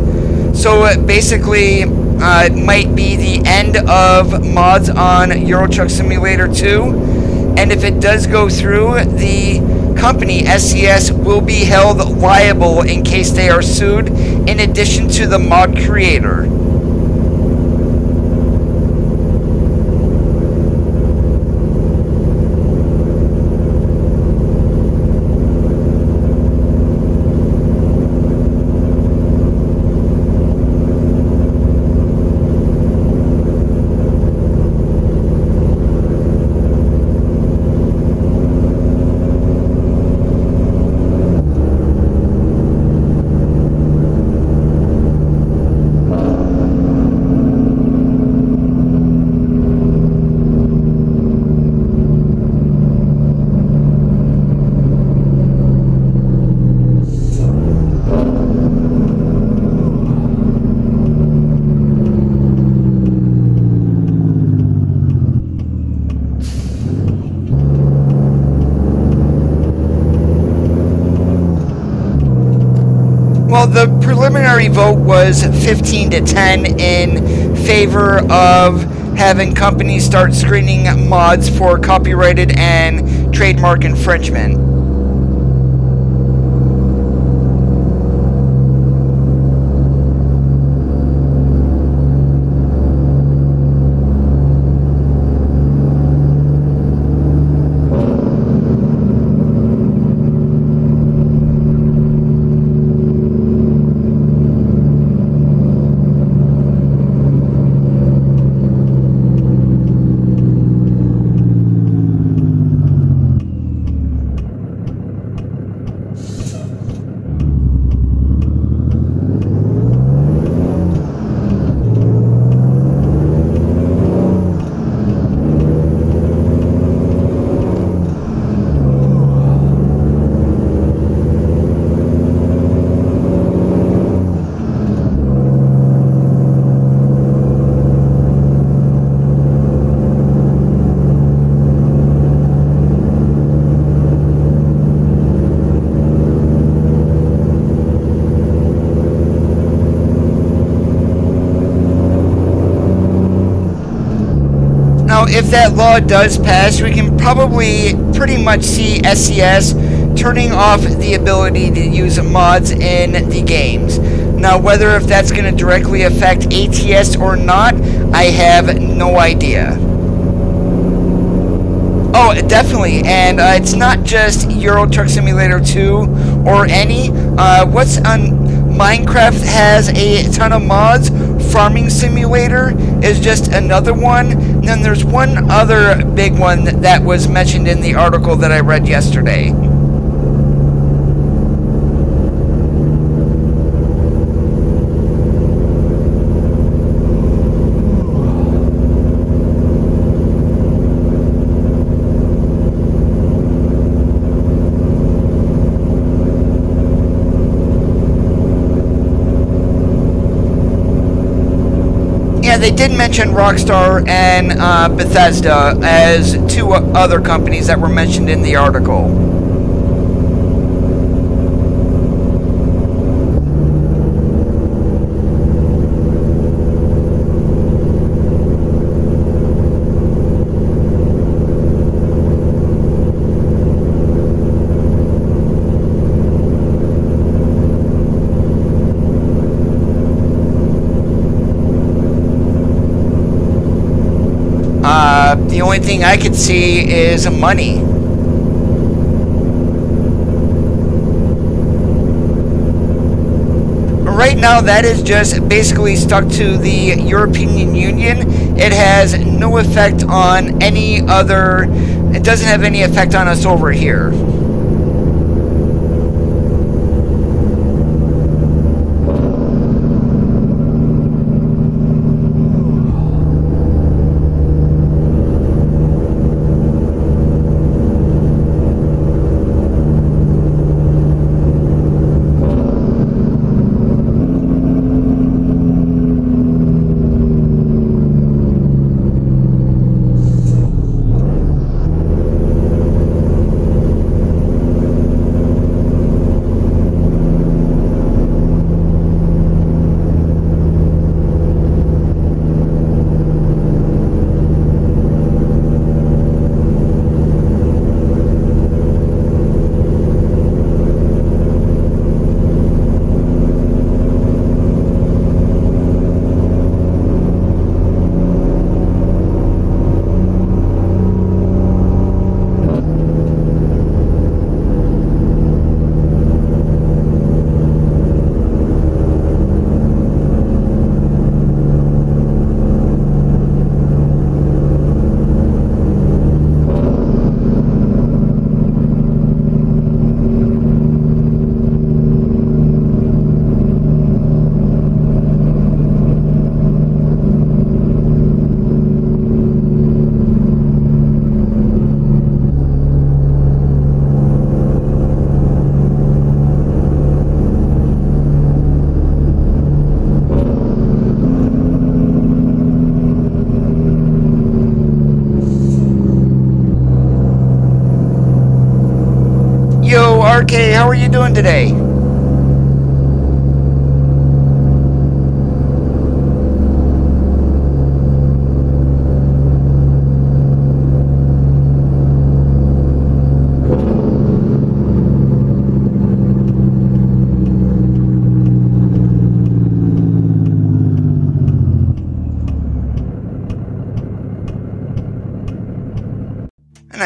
So basically, it might be the end of mods on Euro Truck Simulator 2. And if it does go through, the company, SES, will be held liable in case they are sued, in addition to the mod creator. the preliminary vote was 15 to 10 in favor of having companies start screening mods for copyrighted and trademark infringement. Now, if that law does pass, we can probably pretty much see SCS turning off the ability to use mods in the games. Now, whether if that's going to directly affect ATS or not, I have no idea. Oh, definitely, and it's not just Euro Truck Simulator 2 or any. What's on Minecraft has a ton of mods. Farming Simulator is just another one. And then there's one other big one that was mentioned in the article that I read yesterday. Yeah, they did mention Rockstar and Bethesda as two other companies that were mentioned in the article. The only thing I could see is money. Right now, that is just basically stuck to the European Union. It has no effect on any other... It doesn't have any effect on us over here. RK, how are you doing today?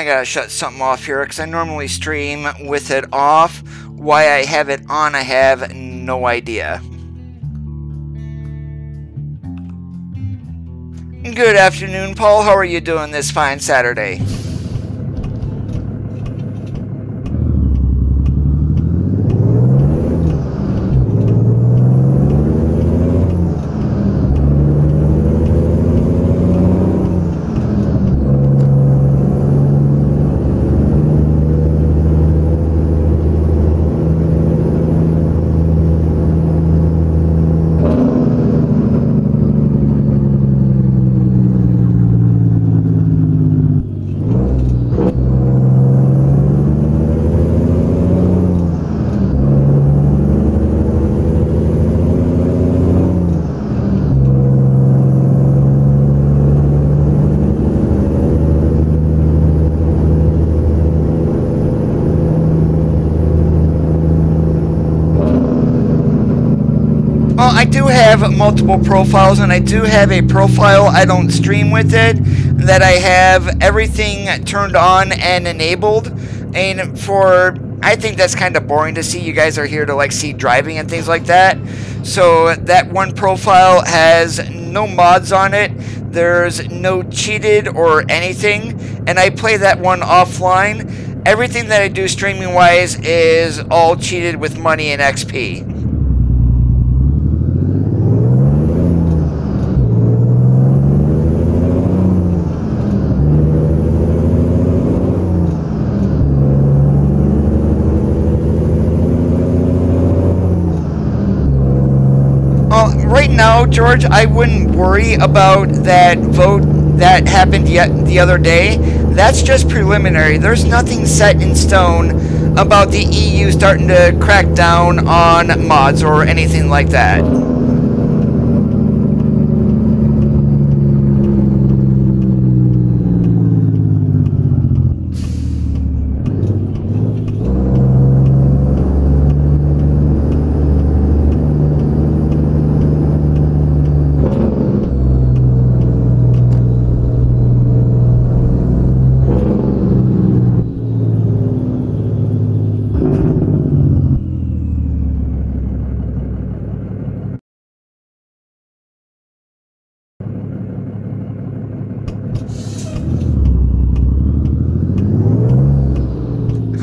gotta shut something off here because I normally stream with it off. Why I have it on, I have no idea. Good afternoon, Paul. How are you doing this fine Saturday? I do have multiple profiles, and I do have a profile I don't stream with it, that I have everything turned on and enabled. And I think that's kind of boring to see. You guys are here to like see driving and things like that. So that one profile has no mods on it. There's no cheated or anything, and I play that one offline. Everything that I do streaming wise is all cheated with money and XP. Right now, George, I wouldn't worry about that vote that happened the other day. That's just preliminary. There's nothing set in stone about the EU starting to crack down on mods or anything like that.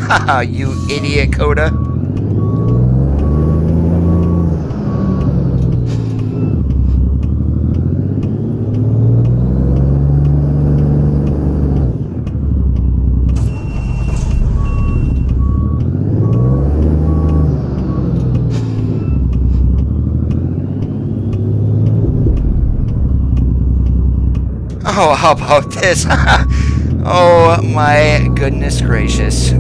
Haha, you idiot, Coda. Oh, how about this? Oh my goodness gracious.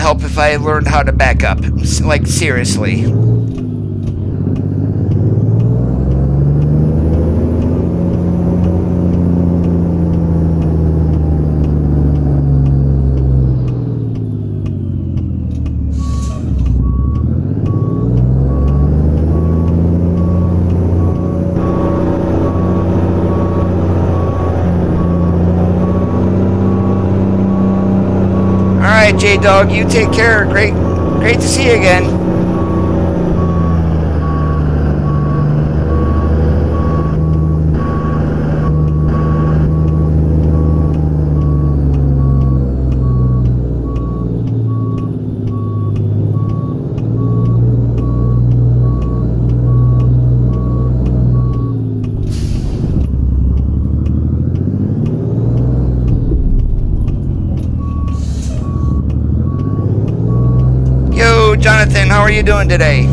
Help if I learned how to back up. Like, seriously. J-Dog. You take care. Great to see you again. Jonathan, how are you doing today?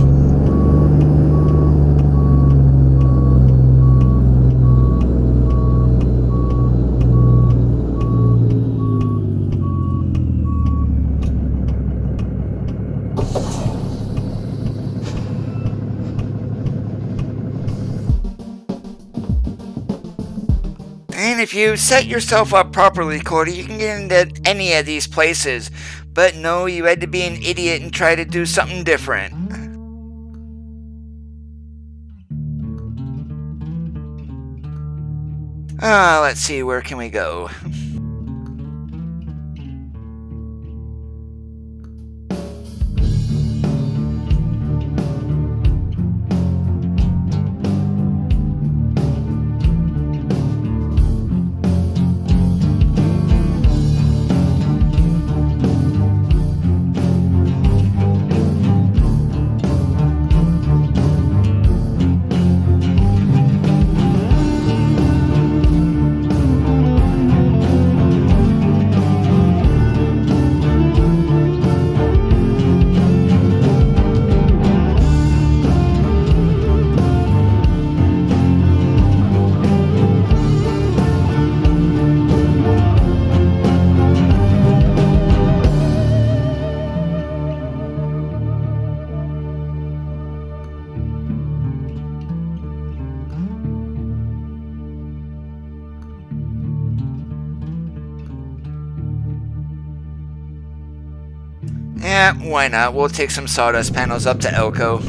And if you set yourself up properly, Cody, you can get into any of these places. But no, you had to be an idiot and try to do something different. Let's see, where can we go? Yeah, why not? We'll take some sawdust panels up to Elko.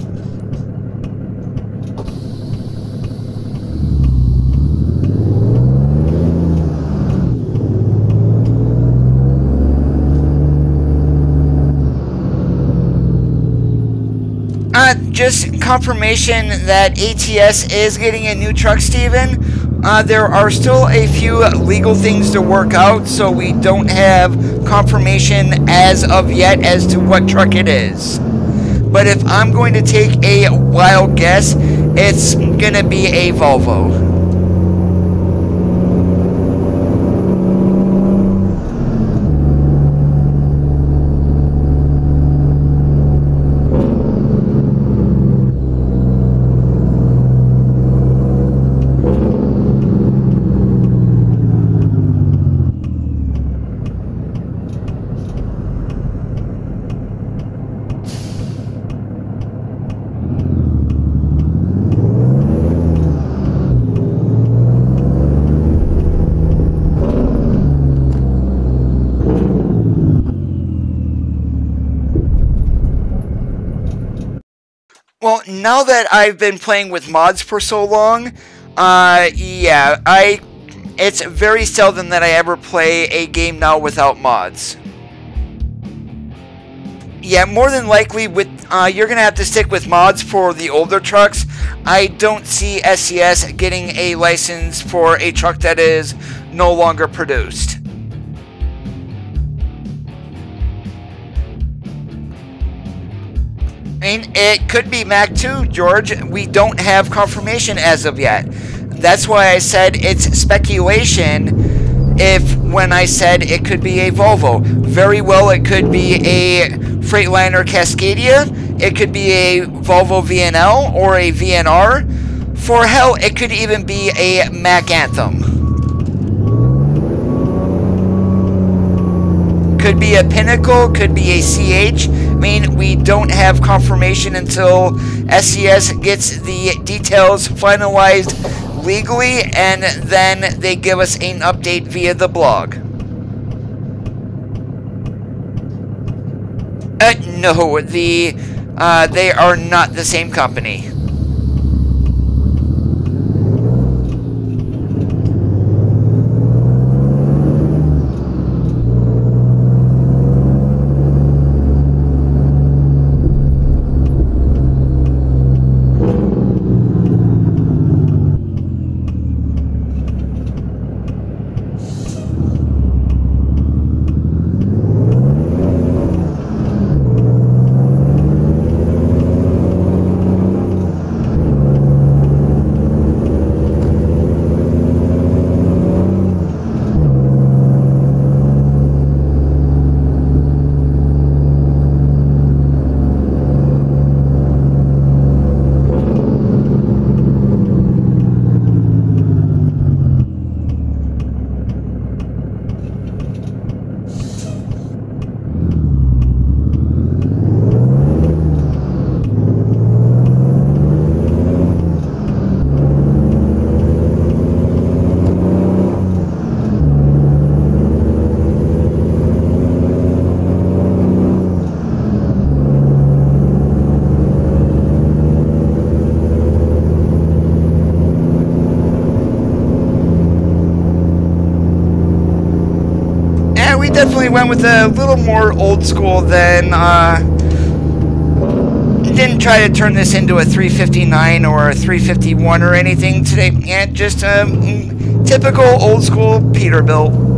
Just confirmation that ATS is getting a new truck, Steven. There are still a few legal things to work out, so we don't have confirmation as of yet as to what truck it is. But if I'm going to take a wild guess, it's going to be a Volvo. Well, now that I've been playing with mods for so long, yeah, it's very seldom that I ever play a game now without mods. Yeah, more than likely, you're going to have to stick with mods for the older trucks. I don't see SCS getting a license for a truck that is no longer produced. I mean, it could be Mac 2, George. We don't have confirmation as of yet. That's why I said it's speculation when I said it could be a Volvo. Very well, it could be a Freightliner Cascadia. It could be a Volvo VNL or a VNR. For hell, it could even be a Mac Anthem. Could be a Pinnacle, could be a CH. I mean, we don't have confirmation until SCS gets the details finalized legally, and then they give us an update via the blog. No, they are not the same company. we definitely went with a little more old school than, didn't try to turn this into a 359 or a 351 or anything today. Yeah, just typical old school Peterbilt.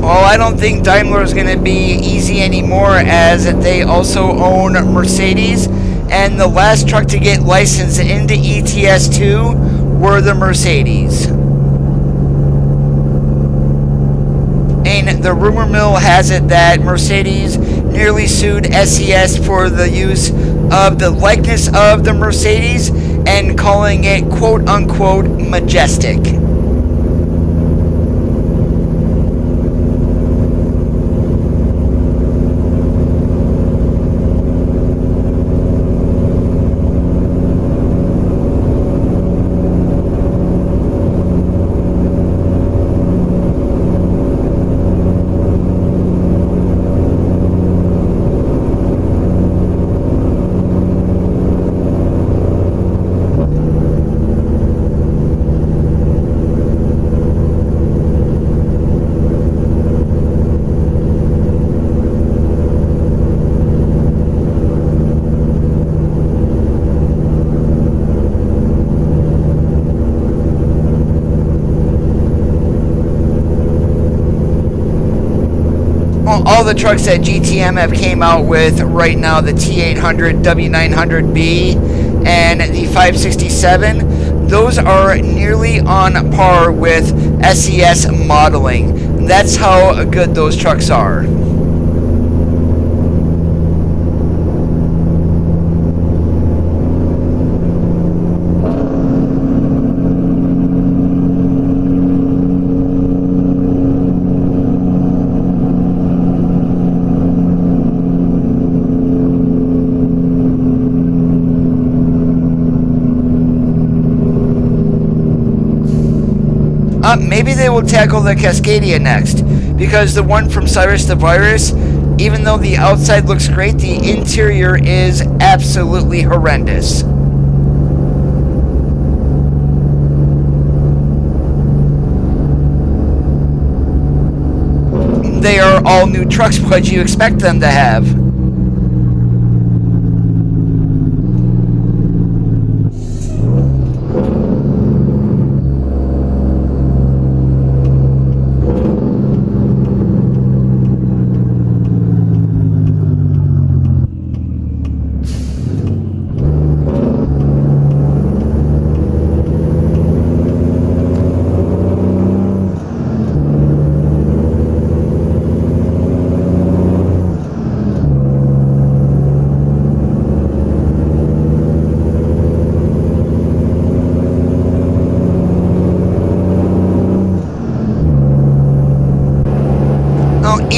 I don't think Daimler is going to be easy anymore, as they also own Mercedes, and the last truck to get licensed into ETS2 were the Mercedes. And the rumor mill has it that Mercedes nearly sued SES for the use of the likeness of the Mercedes and calling it quote-unquote majestic. All the trucks that GTM have came out with right now, the T800, W900B, and the 567, those are nearly on par with SES modeling. That's how good those trucks are. Maybe they will tackle the Cascadia next, because the one from Cyrus the Virus, even though the outside looks great, the interior is absolutely horrendous. They are all new trucks. What do you expect them to have?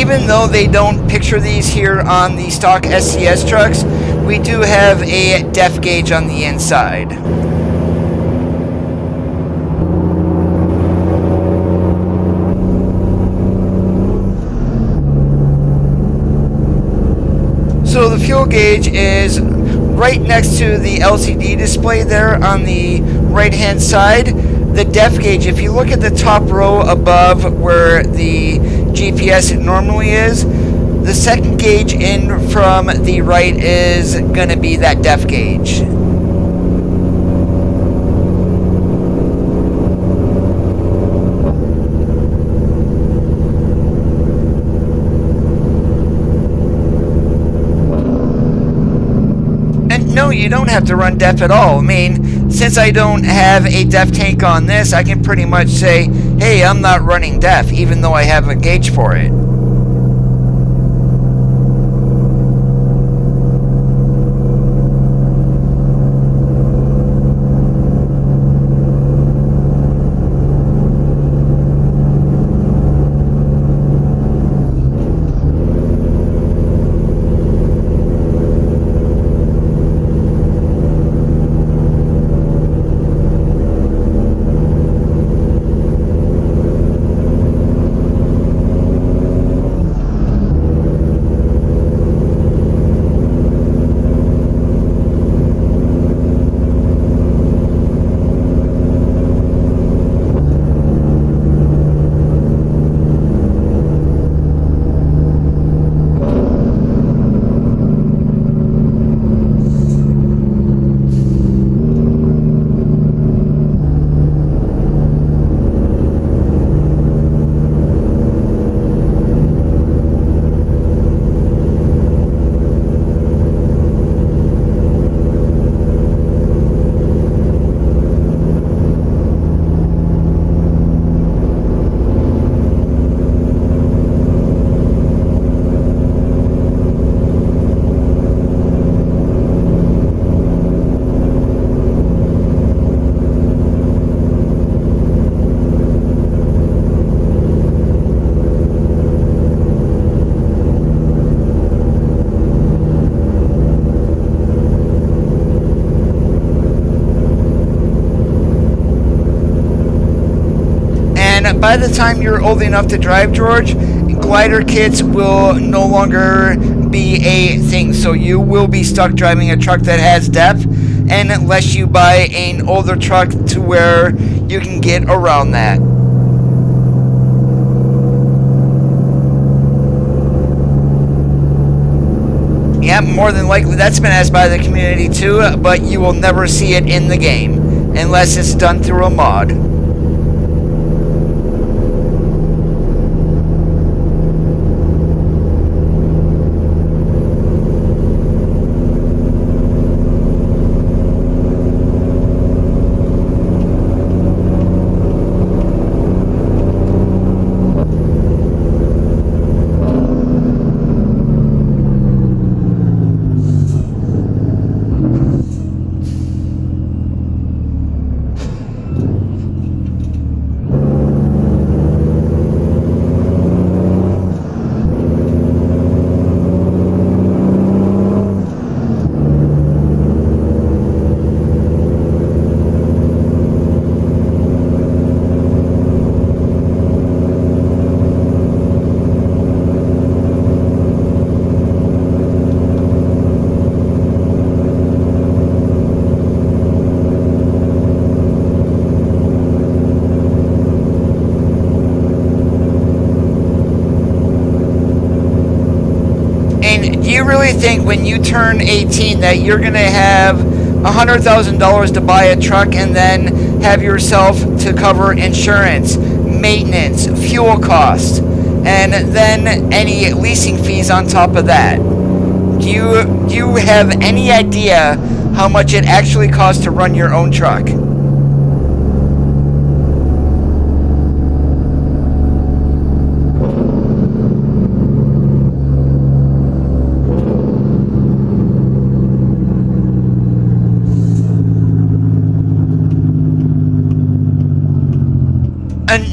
even though they don't picture these here on the stock SCS trucks, we do have a depth gauge on the inside. So the fuel gauge is right next to the LCD display there on the right hand side. The depth gauge, if you look at the top row above where the GPS normally is, the second gauge in from the right is going to be that depth gauge. No, you don't have to run def at all. I mean, since I don't have a def tank on this, I can pretty much say, hey, I'm not running def, even though I have a gauge for it. By the time you're old enough to drive, George, glider kits will no longer be a thing. So you will be stuck driving a truck that has depth, and unless you buy an older truck to where you can get around that. Yeah, more than likely that's been asked by the community too, but you will never see it in the game unless it's done through a mod. Do you really think when you turn 18 that you're going to have $100,000 to buy a truck and then have yourself to cover insurance, maintenance, fuel costs, and then any leasing fees on top of that? Do you have any idea how much it actually costs to run your own truck?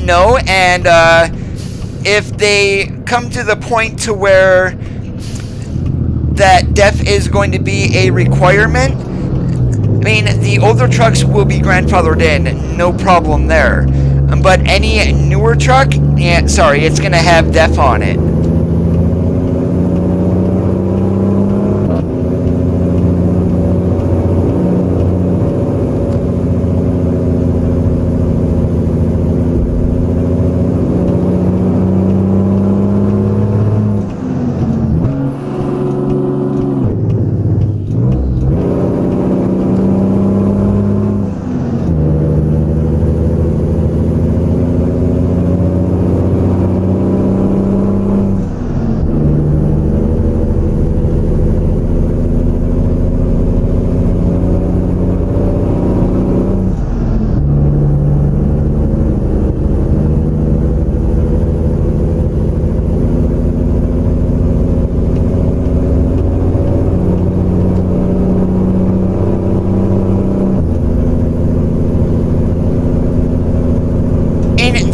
No, and if they come to the point to where that DEF is going to be a requirement, I mean, the older trucks will be grandfathered in, no problem there. But any newer truck, yeah, sorry, it's going to have DEF on it.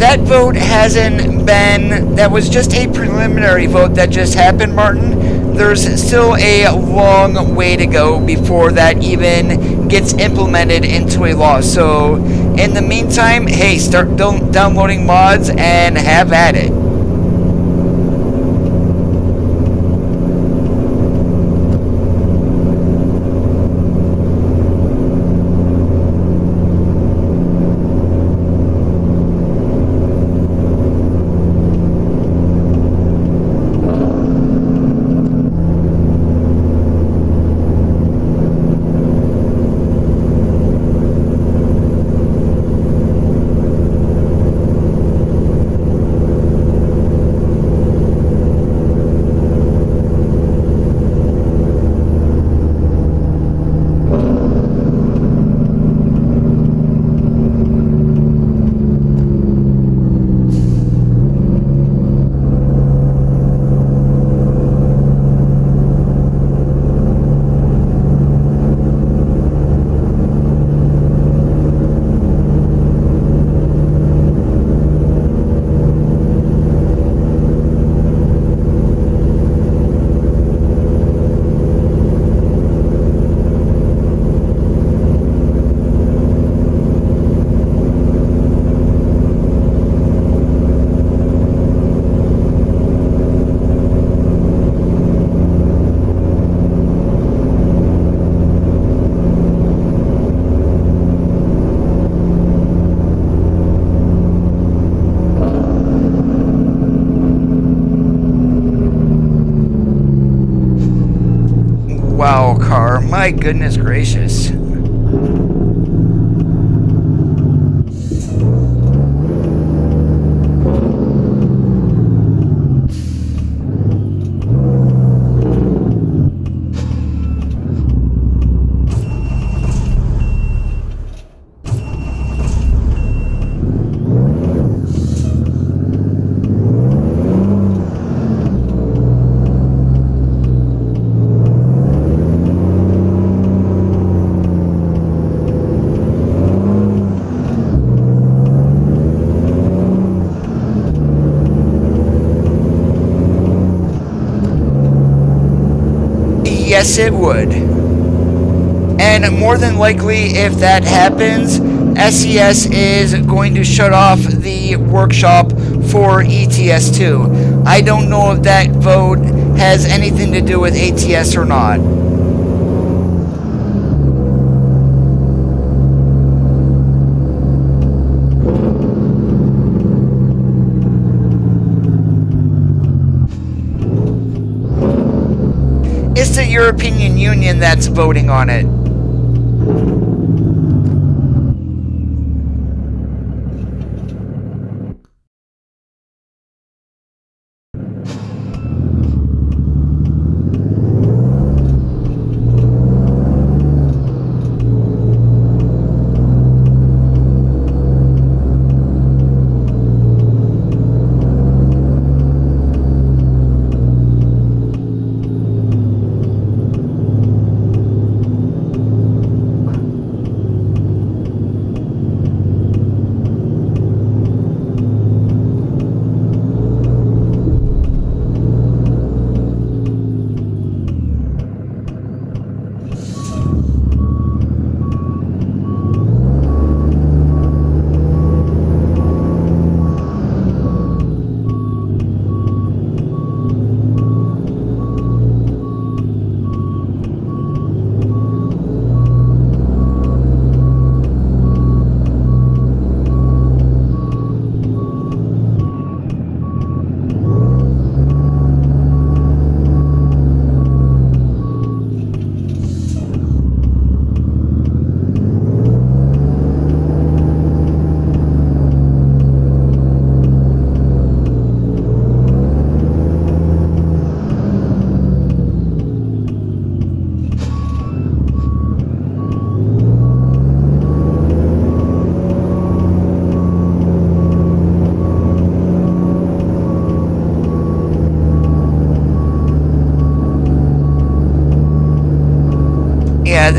That vote hasn't been, that was just a preliminary vote that just happened, Martin. There's still a long way to go before that even gets implemented into a law. So in the meantime, hey, start downloading mods and have at it. Wow, car, my goodness gracious. Yes, it would. And more than likely, if that happens, SES is going to shut off the workshop for ETS2. I don't know if that vote has anything to do with ATS or not. It's the European Union that's voting on it.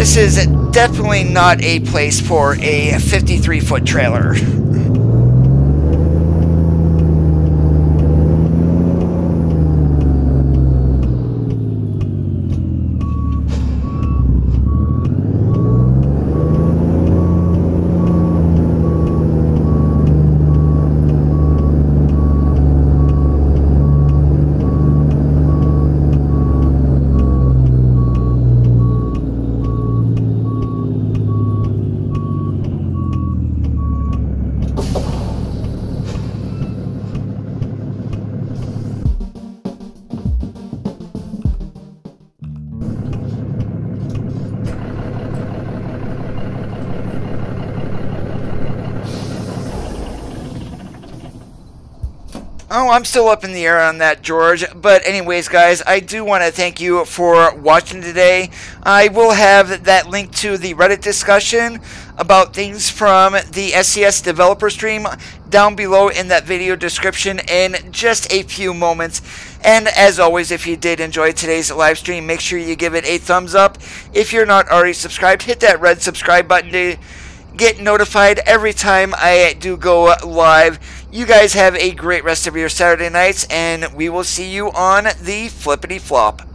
This is definitely not a place for a 53-foot trailer. Oh, I'm still up in the air on that, George. But anyways, guys, I do want to thank you for watching today. I will have that link to the Reddit discussion about things from the SCS developer stream down below in that video description in just a few moments. And as always, if you did enjoy today's live stream, make sure you give it a thumbs up. If you're not already subscribed, hit that red subscribe button to get notified every time I do go live. You guys have a great rest of your Saturday nights, and we will see you on the flippity flop.